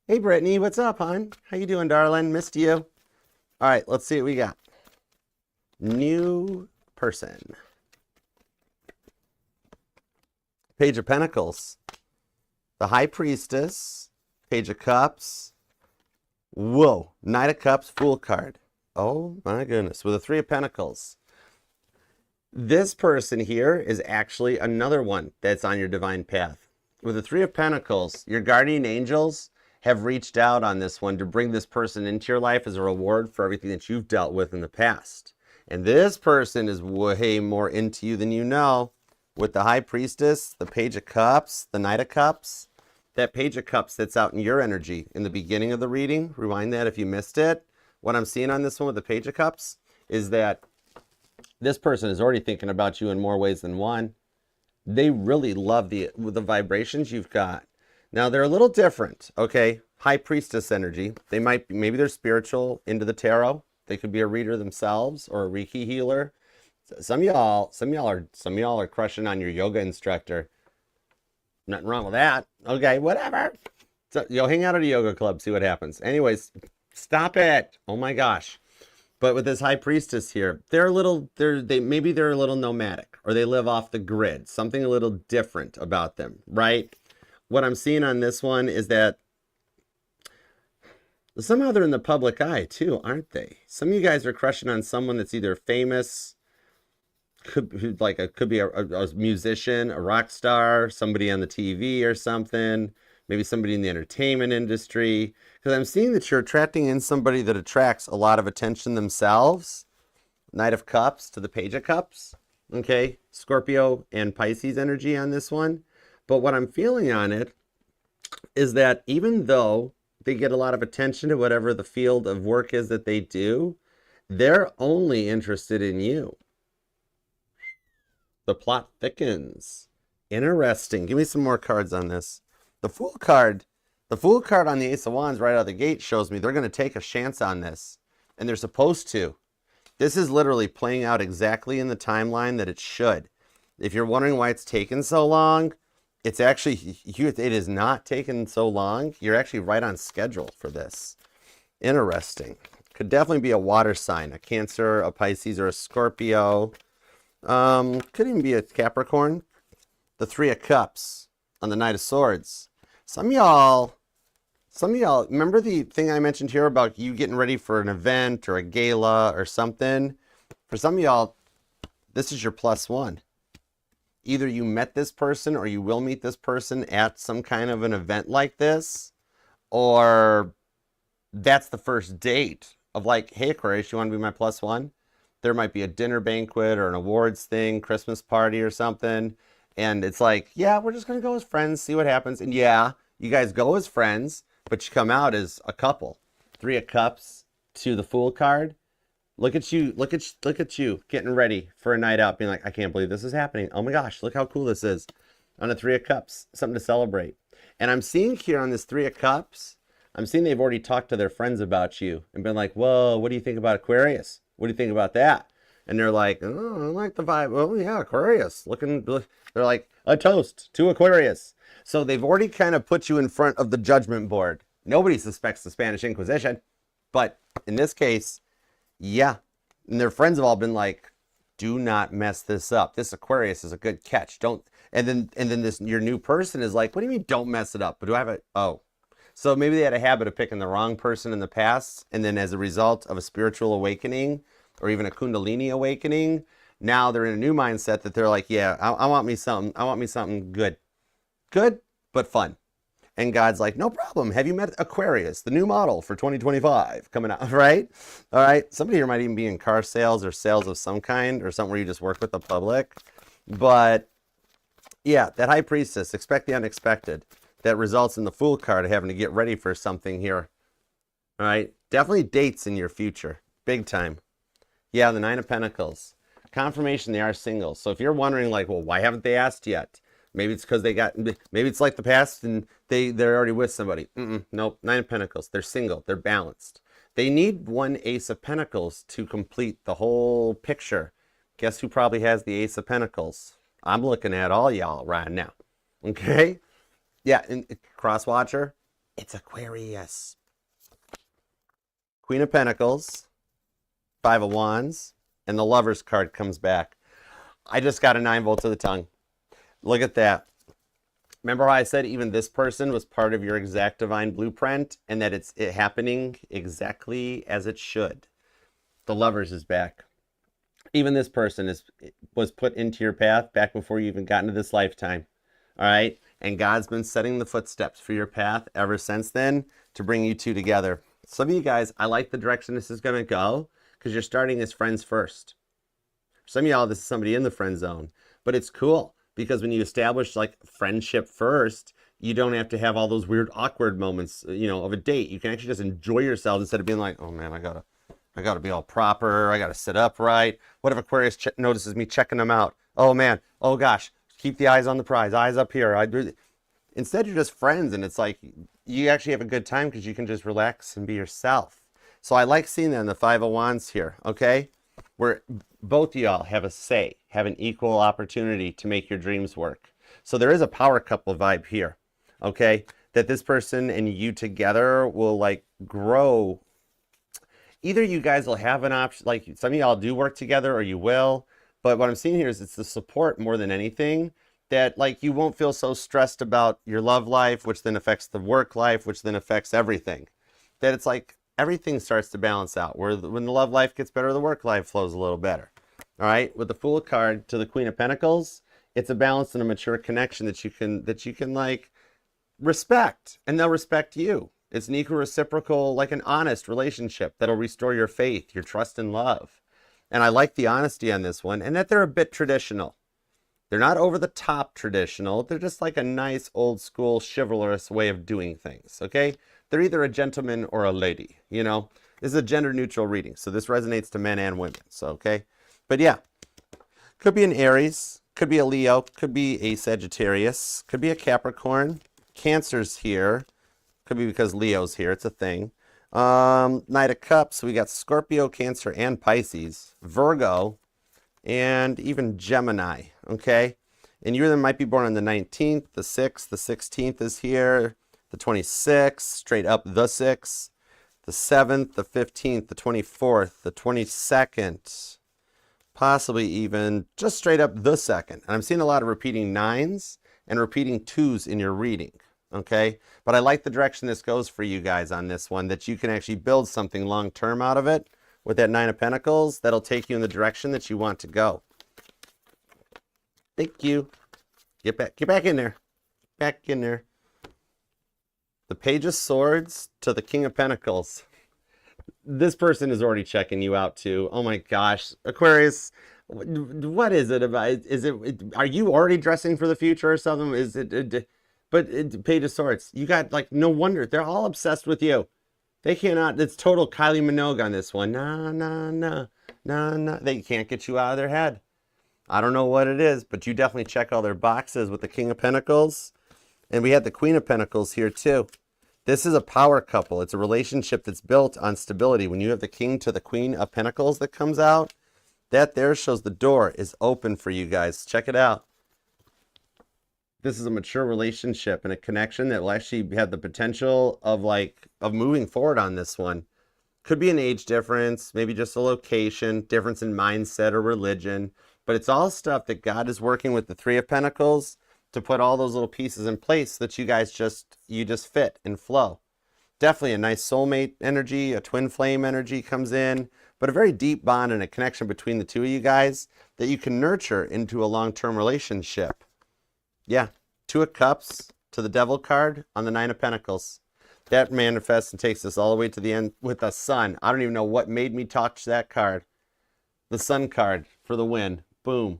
Hey, Brittany. What's up, hon? How you doing, darling? Missed you. All right, let's see what we got. New person. Page of Pentacles. The High Priestess. Page of Cups. Whoa, Knight of Cups, Fool card. Oh my goodness, with a 3 of Pentacles. This person here is actually another one that's on your divine path. With the 3 of Pentacles, your guardian angels have reached out on this one to bring this person into your life as a reward for everything that you've dealt with in the past. And this person is way more into you than you know. With the High Priestess, the Page of Cups, the Knight of Cups. That Page of Cups that's out in your energy in the beginning of the reading. Rewind that if you missed it. What I'm seeing on this one with the Page of Cups is that this person is already thinking about you in more ways than one. They really love the vibrations you've got. Now, they're a little different, okay? High Priestess energy. They might be, maybe they're spiritual, into the tarot. They could be a reader themselves or a Reiki healer. Some of y'all are crushing on your yoga instructor. Nothing wrong with that. Okay, whatever. So you'll hang out at a yoga club, see what happens. Anyways, stop it. Oh my gosh. But with this High Priestess here, maybe they're a little nomadic, or they live off the grid. Something a little different about them, right? What I'm seeing on this one is that somehow they're in the public eye too, aren't they? Some of you guys are crushing on someone that's either famous, could be a musician, a rock star, somebody on the TV or something, maybe somebody in the entertainment industry. Because I'm seeing that you're attracting in somebody that attracts a lot of attention themselves. Knight of Cups to the Page of Cups. Okay, Scorpio and Pisces energy on this one. But what I'm feeling on it is that even though they get a lot of attention to whatever the field of work is that they do, they're only interested in you. The plot thickens. Interesting. Give me some more cards on this. The Fool card on the Ace of Wands right out of the gate shows me they're going to take a chance on this. And they're supposed to. This is literally playing out exactly in the timeline that it should. If you're wondering why it's taken so long, it's actually, it is not taken so long. You're actually right on schedule for this. Interesting. Could definitely be a water sign, a Cancer, a Pisces, or a Scorpio. Could even be a Capricorn. The 3 of Cups on the Knight of Swords. Some of y'all, remember the thing I mentioned here about you getting ready for an event or a gala or something? For some of y'all, this is your +1. Either you met this person or you will meet this person at some kind of an event like this, or that's the first date of like, hey, Aquarius, you want to be my plus one? There might be a dinner banquet or an awards thing, Christmas party or something. And it's like, yeah, we're just going to go as friends, see what happens. And yeah, you guys go as friends, but you come out as a couple. Three of Cups to the Fool card. Look at you, look at you getting ready for a night out, being like, I can't believe this is happening. Oh my gosh, look how cool this is. On a Three of Cups, something to celebrate. And I'm seeing here on this Three of Cups, I'm seeing they've already talked to their friends about you and been like, whoa, what do you think about Aquarius? What do you think about that? And they're like, oh, I like the vibe. Oh yeah, Aquarius. They're like, a toast to Aquarius. So they've already kind of put you in front of the judgment board. Nobody suspects the Spanish Inquisition. But in this case, yeah. And their friends have all been like, do not mess this up. This Aquarius is a good catch. Don't. And then this your new person is like, what do you mean don't mess it up? But do I have it? Oh. So maybe they had a habit of picking the wrong person in the past, and then as a result of a spiritual awakening or even a Kundalini awakening, now they're in a new mindset that they're like, yeah, I want me something good. Good, but fun. And God's like, no problem. Have you met Aquarius, the new model for 2025 coming out, right? All right. Somebody here might even be in car sales or sales of some kind or something where you just work with the public. But yeah, that High Priestess, expect the unexpected. That results in the Fool card having to get ready for something here. All right. Definitely dates in your future. Big time. Yeah, the Nine of Pentacles. Confirmation they are single. So if you're wondering like, well, why haven't they asked yet? Maybe it's because maybe it's like the past and they're already with somebody. Nope. Nine of Pentacles. They're single. They're balanced. They need one Ace of Pentacles to complete the whole picture. Guess who probably has the Ace of Pentacles? I'm looking at all y'all right now. Okay? Yeah, and cross watcher, it's Aquarius. Queen of Pentacles, Five of Wands, and the Lover's card comes back. I just got a 9 volts to the tongue. Look at that. Remember how I said even this person was part of your exact divine blueprint and that it's happening exactly as it should. The Lovers is back. Even this person was put into your path back before you even got into this lifetime. All right? And God's been setting the footsteps for your path ever since then to bring you two together. Some of you guys, I like the direction this is going to go because you're starting as friends first. Some of y'all, this is somebody in the friend zone. But it's cool because when you establish like friendship first, you don't have to have all those weird awkward moments, you know, of a date. You can actually just enjoy yourself instead of being like, oh man, I gotta be all proper. I gotta sit up right. What if Aquarius notices me checking them out? Oh man, oh gosh. Keep the eyes on the prize, eyes up here. Instead, you're just friends, and it's like you actually have a good time because you can just relax and be yourself. So I like seeing that in the Five of Wands here, okay? Where both of y'all have a say, have an equal opportunity to make your dreams work. So there is a power couple vibe here, okay? That this person and you together will like grow. Either you guys will have an option, like some of y'all do work together or you will. But what I'm seeing here is it's the support more than anything that like you won't feel so stressed about your love life, which then affects the work life, which then affects everything. That it's like everything starts to balance out. When the love life gets better, the work life flows a little better. All right. With the Fool card to the Queen of Pentacles, it's a balanced and a mature connection that you can like respect, and they'll respect you. It's an equal reciprocal, like an honest relationship that'll restore your faith, your trust and love. And I like the honesty on this one, and that they're a bit traditional. They're not over the top traditional. They're just like a nice old school chivalrous way of doing things, okay? They're either a gentleman or a lady, you know? This is a gender neutral reading, so this resonates to men and women, so okay? But yeah, could be an Aries, could be a Leo, could be a Sagittarius, could be a Capricorn. Cancer's here. Could be because Leo's here, it's a thing. Knight of Cups, we got Scorpio, Cancer, and Pisces, Virgo, and even Gemini, okay? And you might be born on the 19th, the 6th, the 16th is here, the 26th, straight up the 6th, the 7th, the 15th, the 24th, the 22nd, possibly even just straight up the 2nd. And I'm seeing a lot of repeating 9s and repeating 2s in your reading. Okay, but I like the direction this goes for you guys on this one, that you can actually build something long-term out of it with that 9 of Pentacles that'll take you in the direction that you want to go. Thank you. Get back in there. Back in there. The Page of Swords to the King of Pentacles. This person is already checking you out too. Oh my gosh. Aquarius, what is it about? Are you already dressing for the future or something? Page of Swords, you got like, no wonder. They're all obsessed with you. They cannot, it's total Kylie Minogue on this one. Nah. They can't get you out of their head. I don't know what it is, but you definitely check all their boxes with the King of Pentacles. And we had the Queen of Pentacles here too. This is a power couple. It's a relationship that's built on stability. When you have the King to the Queen of Pentacles that comes out, that there shows the door is open for you guys. Check it out. This is a mature relationship and a connection that will actually have the potential of moving forward on this one. Could be an age difference, maybe just a location, difference in mindset or religion, but it's all stuff that God is working with the Three of Pentacles to put all those little pieces in place so that you guys just fit and flow. Definitely a nice soulmate energy, a twin flame energy comes in, but a very deep bond and a connection between the two of you guys that you can nurture into a long-term relationship. Yeah, Two of Cups to the Devil card on the Nine of Pentacles. That manifests and takes us all the way to the end with the Sun. I don't even know what made me touch that card. The Sun card for the win. Boom.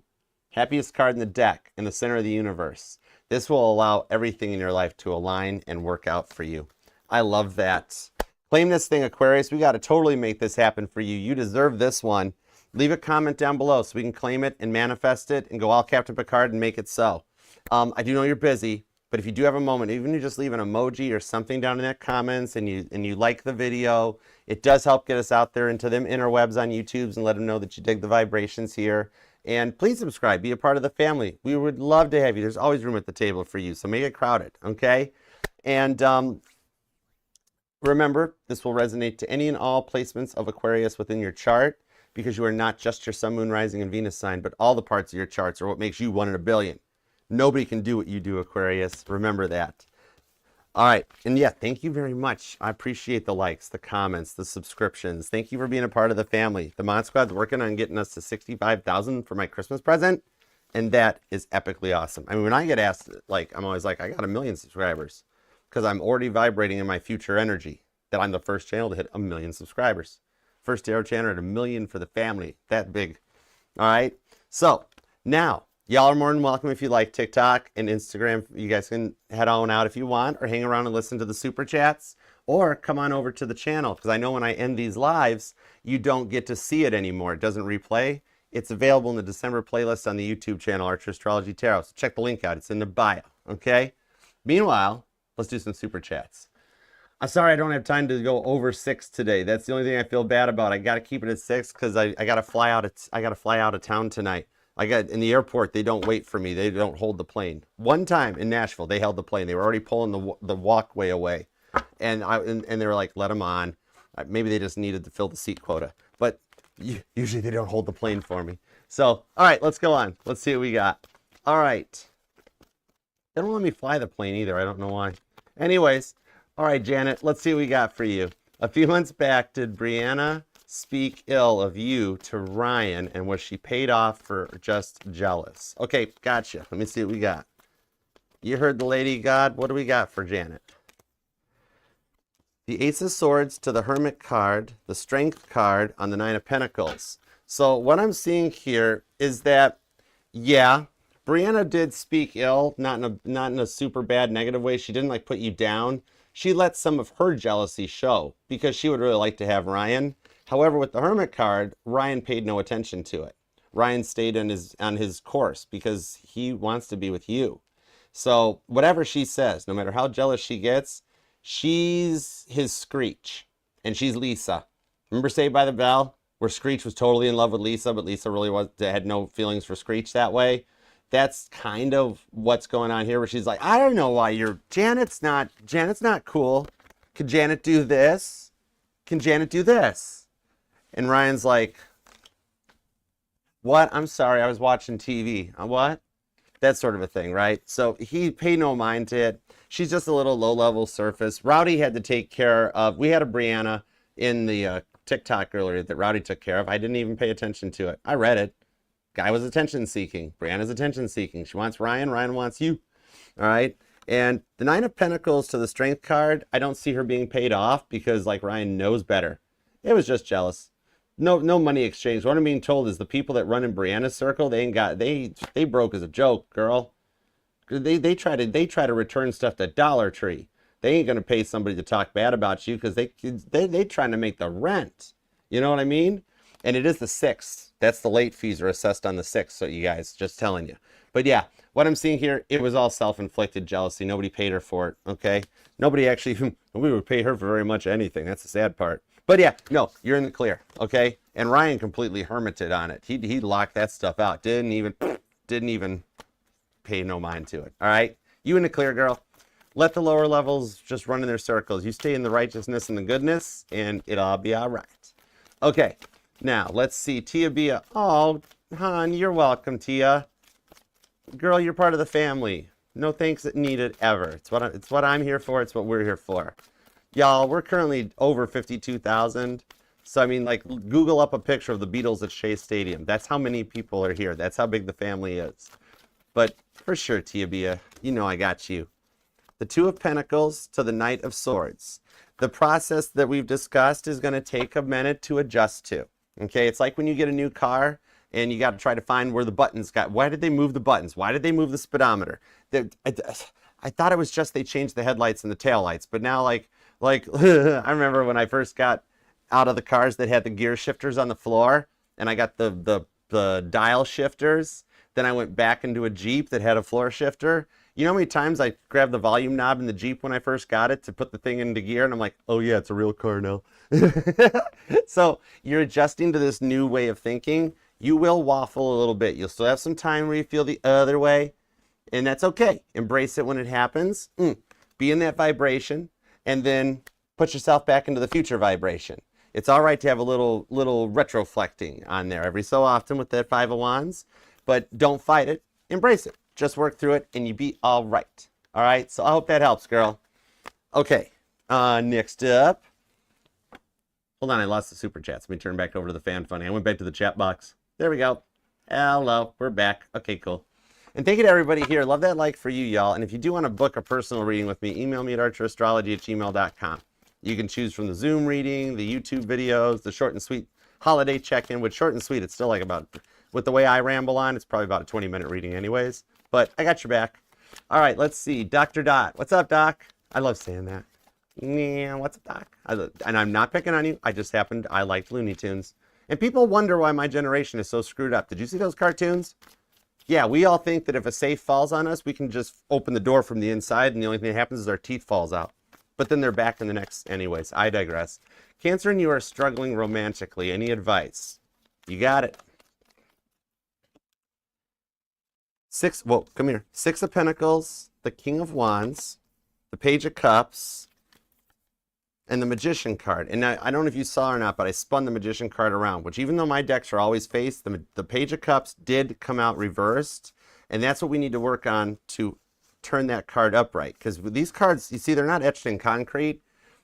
Happiest card in the deck in the center of the universe. This will allow everything in your life to align and work out for you. I love that. Claim this thing, Aquarius. We got to totally make this happen for you. You deserve this one. Leave a comment down below so we can claim it and manifest it and go all Captain Picard and make it so. I do know you're busy, but if you do have a moment, even if you just leave an emoji or something down in the comments and you like the video, it does help get us out there into them interwebs on YouTube's and let them know that you dig the vibrations here. And please subscribe, be a part of the family. We would love to have you. There's always room at the table for you, so make it crowded, okay? And remember, this will resonate to any and all placements of Aquarius within your chart, because you are not just your Sun, Moon, Rising, and Venus sign, but all the parts of your charts are what makes you 1 in a billion. Nobody can do what you do, Aquarius. Remember that. All right. And yeah, thank you very much. I appreciate the likes, the comments, the subscriptions. Thank you for being a part of the family. The Mod Squad's working on getting us to 65,000 for my Christmas present. And that is epically awesome. I mean, when I get asked, I'm always like, I got 1 million subscribers because I'm already vibrating in my future energy that I'm the first channel to hit 1 million subscribers. First tarot channel at 1 million for the family. That big. All right. So now, y'all are more than welcome if you like TikTok and Instagram. You guys can head on out if you want, or hang around and listen to the super chats, or come on over to the channel, because I know when I end these lives, you don't get to see it anymore. It doesn't replay. It's available in the December playlist on the YouTube channel, Astrology Tarot. So check the link out. It's in the bio, okay? Meanwhile, let's do some super chats. I'm sorry I don't have time to go over 6 today. That's the only thing I feel bad about. I got to keep it at 6 because I got to fly out. I got to fly out of town tonight. In the airport, they don't wait for me. They don't hold the plane. One time in Nashville, they held the plane. They were already pulling the walkway away. And they were like, let them on. Maybe they just needed to fill the seat quota. But usually they don't hold the plane for me. So, all right, let's go on. Let's see what we got. All right. They don't let me fly the plane either. I don't know why. Anyways, all right, Janet, let's see what we got for you. A few months back, did Brianna speak ill of you to Ryan, and was she paid off for just jealous? Okay, gotcha. Let me see what we got. You heard the lady, God. What do we got for Janet? The Ace of Swords to the Hermit card, the Strength card on the Nine of Pentacles. So what I'm seeing here is that, yeah, Brianna did speak ill, not in a super bad negative way. She didn't put you down. She let some of her jealousy show because she would really like to have Ryan. However, with the Hermit card, Ryan paid no attention to it. Ryan stayed on his course because he wants to be with you. So whatever she says, no matter how jealous she gets, she's his Screech, and she's Lisa. Remember Saved by the Bell, where Screech was totally in love with Lisa, but Lisa really had no feelings for Screech that way? That's kind of what's going on here, where she's like, I don't know why Janet's not cool. Can Janet do this? Can Janet do this? And Ryan's like, what? I'm sorry, I was watching TV. What? That sort of a thing, right? So he paid no mind to it. She's just a little low-level surface. Rowdy had to take care of, we had a Brianna in the TikTok earlier that Rowdy took care of. I didn't even pay attention to it. I read it. Guy was attention-seeking. Brianna's attention-seeking. She wants Ryan. Ryan wants you. All right? And the Nine of Pentacles to the Strength card, I don't see her being paid off because like Ryan knows better. It was just jealous. No money exchange. What I'm being told is the people that run in Brianna's circle, they ain't got they broke as a joke, girl. They try to return stuff to Dollar Tree. They ain't gonna pay somebody to talk bad about you because they trying to make the rent. You know what I mean? And it is the 6th. That's the late fees are assessed on the 6th. So you guys, just telling you. But yeah, what I'm seeing here, it was all self-inflicted jealousy. Nobody paid her for it. Okay, nobody would pay her for very much anything. That's the sad part. But yeah, no, you're in the clear. Okay, and Ryan completely hermited on it. He locked that stuff out. Didn't even pay no mind to it. All right, you in the clear, girl. Let the lower levels just run in their circles. You stay in the righteousness and the goodness, and it'll all be all right. Okay, now let's see. Tia Bia. Oh, hon, you're welcome, Tia. Girl, you're part of the family. No thanks needed ever. It's what I'm here for. It's what we're here for. Y'all, we're currently over 52,000. So, I mean, like, Google up a picture of the Beatles at Shea Stadium. That's how many people are here. That's how big the family is. But for sure, Tia Bia, you know I got you. The Two of Pentacles to the Knight of Swords. The process that we've discussed is going to take a minute to adjust to. Okay, it's like when you get a new car and you got to try to find where the buttons got. Why did they move the buttons? Why did they move the speedometer? I thought it was just they changed the headlights and the taillights, but now like I remember when I first got out of the cars that had the gear shifters on the floor, and I got the dial shifters. Then I went back into a Jeep that had a floor shifter. You know how many times I grabbed the volume knob in the Jeep when I first got it to put the thing into gear, and I'm like, oh yeah, it's a real car now. So you're adjusting to this new way of thinking. You will waffle a little bit. You'll still have some time where you feel the other way, and that's okay. Embrace it when it happens. Be in that vibration, and then put yourself back into the future vibration. It's all right to have a little retroflecting on there every so often with that Five of Wands, but don't fight it. Embrace it. Just work through it, and you be all right. All right? So I hope that helps, girl. Okay. Next up. Hold on, I lost the super chats. Let me turn back over to the fan funny. I went back to the chat box. There we go. Hello. We're back. Okay, cool. And thank you to everybody here. Love that like for you, y'all. And if you do want to book a personal reading with me, email me at archerastrology@gmail.com. You can choose from the Zoom reading, the YouTube videos, the short and sweet holiday check-in. With short and sweet, it's still like about, with the way I ramble on, it's probably about a 20-minute reading anyways. But I got your back. All right, let's see. Dr. Dot. What's up, Doc? I love saying that. Yeah, what's up, Doc? And I'm not picking on you. I liked Looney Tunes. And people wonder why my generation is so screwed up. Did you see those cartoons? Yeah, we all think that if a safe falls on us, we can just open the door from the inside, and the only thing that happens is our teeth falls out. But then they're back in the next. Anyways, I digress. Cancer, and you are struggling romantically. Any advice? You got it. Come here. 6 of Pentacles, the King of Wands, the Page of Cups, and the Magician card. And I don't know if you saw or not, but I spun the Magician card around, which even though my decks are always faced, the Page of Cups did come out reversed. And that's what we need to work on to turn that card upright. Because with these cards, you see, they're not etched in concrete.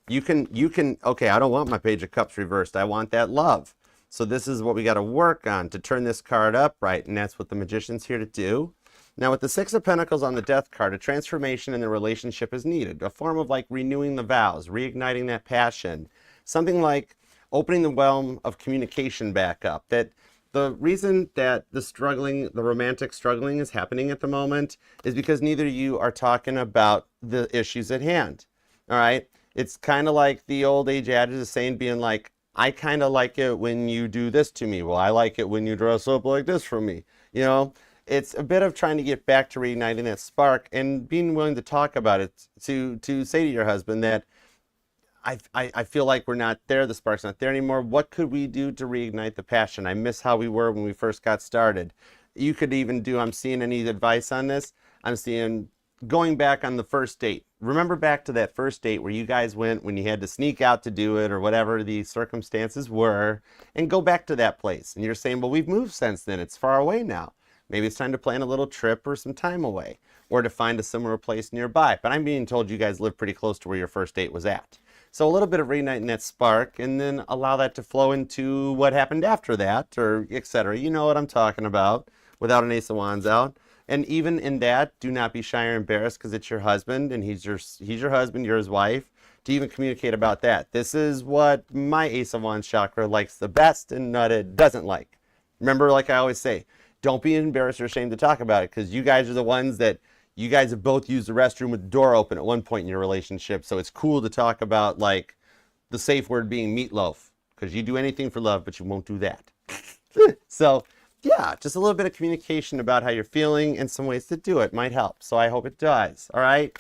You can, okay, I don't want my Page of Cups reversed. I want that love. So this is what we got to work on to turn this card upright. And that's what the Magician's here to do. Now, with the 6 of Pentacles on the Death card, a transformation in the relationship is needed. A form of like renewing the vows, reigniting that passion. Something like opening the realm of communication back up. That the reason that the romantic struggling is happening at the moment is because neither of you are talking about the issues at hand. All right? It's kind of like the old age adage is saying, being like, I kind of like it when you do this to me. Well, I like it when you dress up like this for me. You know? It's a bit of trying to get back to reigniting that spark and being willing to talk about it, to say to your husband that I feel like we're not there, the spark's not there anymore. What could we do to reignite the passion? I miss how we were when we first got started. You could even do, I'm seeing any advice on this, I'm seeing going back on the first date. Remember back to that first date where you guys went when you had to sneak out to do it or whatever the circumstances were, and go back to that place. And you're saying, well, we've moved since then. It's far away now. Maybe it's time to plan a little trip or some time away, or to find a similar place nearby. But I'm being told you guys live pretty close to where your first date was at. So a little bit of reigniting that spark, and then allow that to flow into what happened after that, or etc. You know what I'm talking about, without an Ace of Wands out. And even in that, do not be shy or embarrassed because it's your husband and he's your husband, you're his wife, to even communicate about that. This is what my Ace of Wands chakra likes the best and what it doesn't like. Remember, like I always say, don't be embarrassed or ashamed to talk about it because you guys are the ones that you guys have both used the restroom with the door open at one point in your relationship. So it's cool to talk about like the safe word being meatloaf because you do anything for love, but you won't do that. So yeah, just a little bit of communication about how you're feeling and some ways to do it might help. So I hope it does. All right.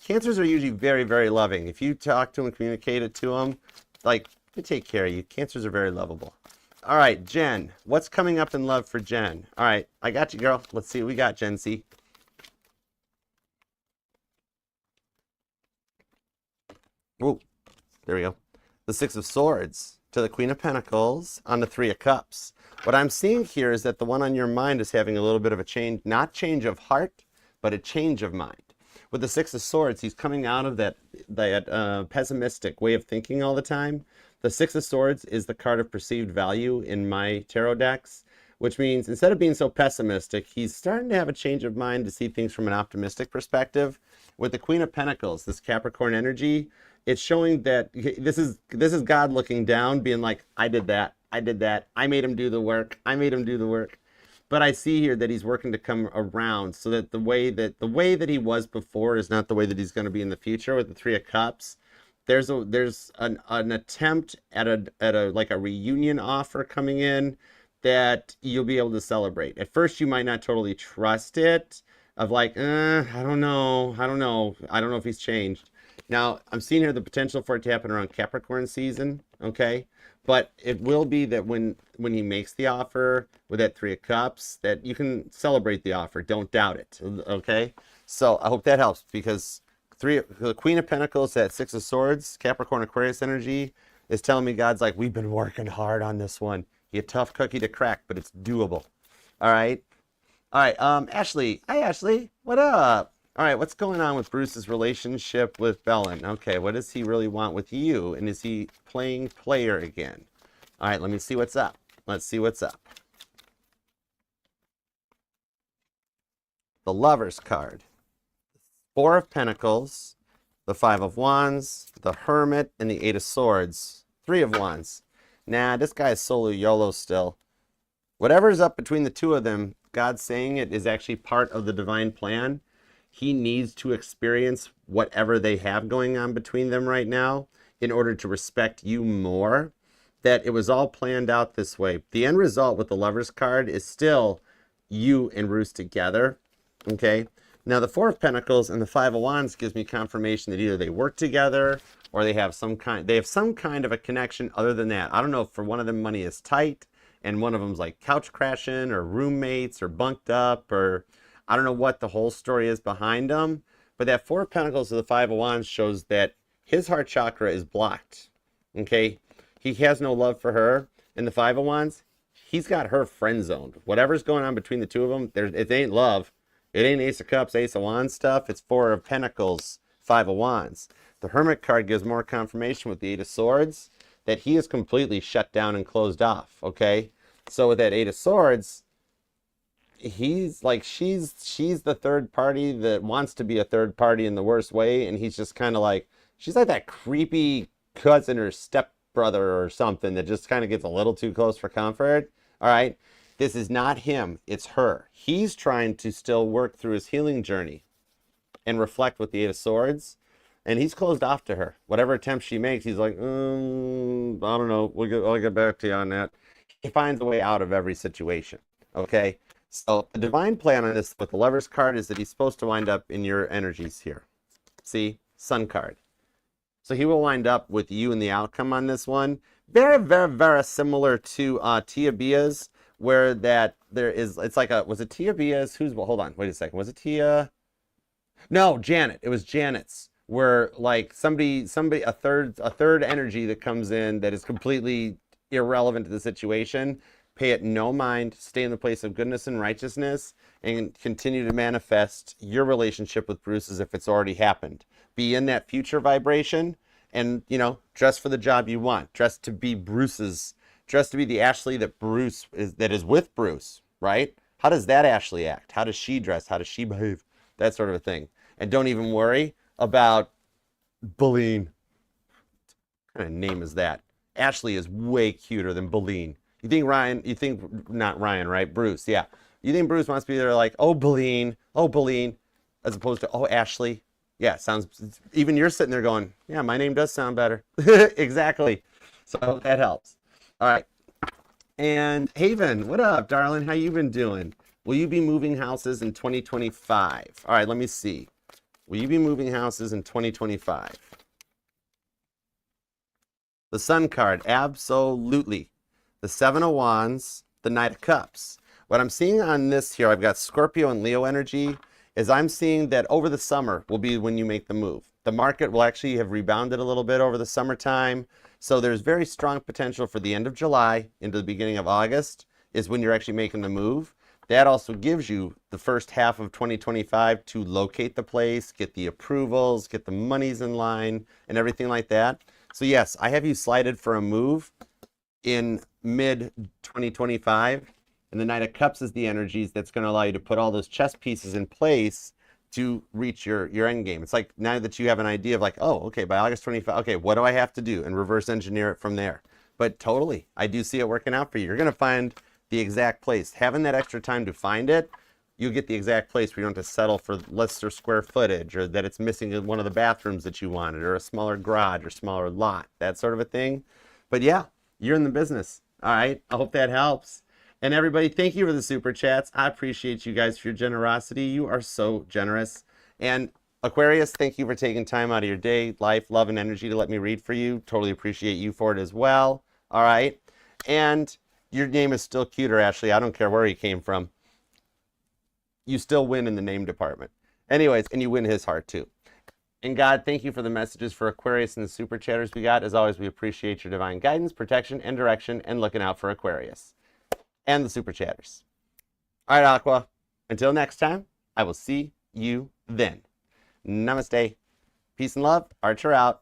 Cancers are usually very, very loving. If you talk to them and communicate it to them, like, they take care of you. Cancers are very lovable. All right, Jen, what's coming up in love for Jen? All right, I got you, girl. Let's see what we got, Gen C. Oh, there we go. The Six of Swords to the Queen of Pentacles on the Three of Cups. What I'm seeing here is that the one on your mind is having a little bit of a change, not change of heart, but a change of mind. With the Six of Swords, he's coming out of that pessimistic way of thinking all the time. The Six of Swords is the card of perceived value in my tarot decks, which means instead of being so pessimistic, he's starting to have a change of mind to see things from an optimistic perspective. With the Queen of Pentacles, this Capricorn energy, it's showing that this is God looking down, being like, I did that, I made him do the work, But I see here that he's working to come around so that the way that he was before is not the way that he's going to be in the future. With the Three of Cups, there's an attempt at a like a reunion offer coming in that you'll be able to celebrate. At first, you might not totally trust it, of like, I don't know if he's changed. Now, I'm seeing here the potential for it to happen around Capricorn season, okay? But it will be that when he makes the offer with that Three of Cups, that you can celebrate the offer. Don't doubt it, okay? So I hope that helps because the Queen of Pentacles, that Six of Swords, Capricorn Aquarius energy is telling me God's like, we've been working hard on this one. You're a tough cookie to crack, but it's doable. All right? All right, Ashley. Hi, Ashley. What up? All right, what's going on with Bruce's relationship with Bellin? Okay, what does he really want with you? And is he playing player again? All right, let me see what's up. Let's see what's up. The Lover's card. Four of Pentacles, the Five of Wands, the Hermit, and the Eight of Swords. Three of Wands. Nah, this guy is solo YOLO still. Whatever's up between the two of them, God's saying it is actually part of the divine plan. He needs to experience whatever they have going on between them right now in order to respect you more. That it was all planned out this way. The end result with the Lover's card is still you and Bruce together. Okay? Now the Four of Pentacles and the Five of Wands gives me confirmation that either they work together or they have some kind of a connection other than that. I don't know if for one of them money is tight and one of them's like couch crashing or roommates or bunked up, or I don't know what the whole story is behind them, but that Four of Pentacles to the Five of Wands shows that his heart chakra is blocked, okay? He has no love for her. And the Five of Wands, he's got her friend zoned. Whatever's going on between the two of them, it ain't love. It ain't Ace of Cups, Ace of Wands stuff. It's Four of Pentacles, Five of Wands. The Hermit card gives more confirmation with the Eight of Swords that he is completely shut down and closed off, okay? So with that Eight of Swords, he's like, she's the third party that wants to be a third party in the worst way, and he's just kind of like, she's like that creepy cousin or stepbrother or something that just kind of gets a little too close for comfort. All right, this is not him, it's her. He's trying to still work through his healing journey and reflect with the Eight of Swords, and he's closed off to her. Whatever attempts she makes, he's like, I don't know, I'll get back to you on that. He finds a way out of every situation, okay? So the divine plan on this with the Lover's card is that he's supposed to wind up in your energies here. See, Sun card. So he will wind up with you in the outcome on this one. Very, very, very similar to Tia Bia's, where that there is, it's like was it Tia Bia's? Hold on, wait a second. Was it Tia? No, Janet. It was Janet's, where like somebody, a third energy that comes in that is completely irrelevant to the situation. Pay it no mind, stay in the place of goodness and righteousness, and continue to manifest your relationship with Bruce as if it's already happened. Be in that future vibration and, dress for the job you want. Dress to be the Ashley that is with Bruce, right? How does that Ashley act? How does she dress? How does she behave? That sort of a thing. And don't even worry about Beline. What kind of name is that? Ashley is way cuter than Beline. You think Ryan, not Ryan, right? Bruce, yeah. You think Bruce wants to be there like, oh, Beline, as opposed to, oh, Ashley. Yeah, sounds, even you're sitting there going, yeah, my name does sound better. Exactly. So that helps. All right. And Haven, what up, darling? How you been doing? Will you be moving houses in 2025? All right, let me see. Will you be moving houses in 2025? The Sun card, absolutely. The Seven of Wands, the Knight of Cups. What I'm seeing on this here, I've got Scorpio and Leo energy, is I'm seeing that over the summer will be when you make the move. The market will actually have rebounded a little bit over the summertime. So there's very strong potential for the end of July into the beginning of August is when you're actually making the move. That also gives you the first half of 2025 to locate the place, get the approvals, get the monies in line, and everything like that. So yes, I have you slided for a move in mid-2025. And the Knight of Cups is the energies that's going to allow you to put all those chess pieces in place to reach your end game. It's like now that you have an idea of like, oh, okay, by August 25, okay, what do I have to do? And reverse engineer it from there. But totally, I do see it working out for you. You're going to find the exact place. Having that extra time to find it, you get the exact place where you don't have to settle for lesser square footage or that it's missing in one of the bathrooms that you wanted or a smaller garage or smaller lot, that sort of a thing. But yeah, you're in the business. All right, I hope that helps. And everybody, thank you for the super chats. I appreciate you guys for your generosity. You are so generous. And Aquarius, thank you for taking time out of your day, life, love, and energy to let me read for you. Totally appreciate you for it as well. All right. And your name is still cuter, Ashley. I don't care where he came from. You still win in the name department. Anyways, and you win his heart too. And God, thank you for the messages for Aquarius and the super chatters we got. As always, we appreciate your divine guidance, protection, and direction, and looking out for Aquarius and the super chatters. All right, Aqua. Until next time, I will see you then. Namaste. Peace and love. Archer out.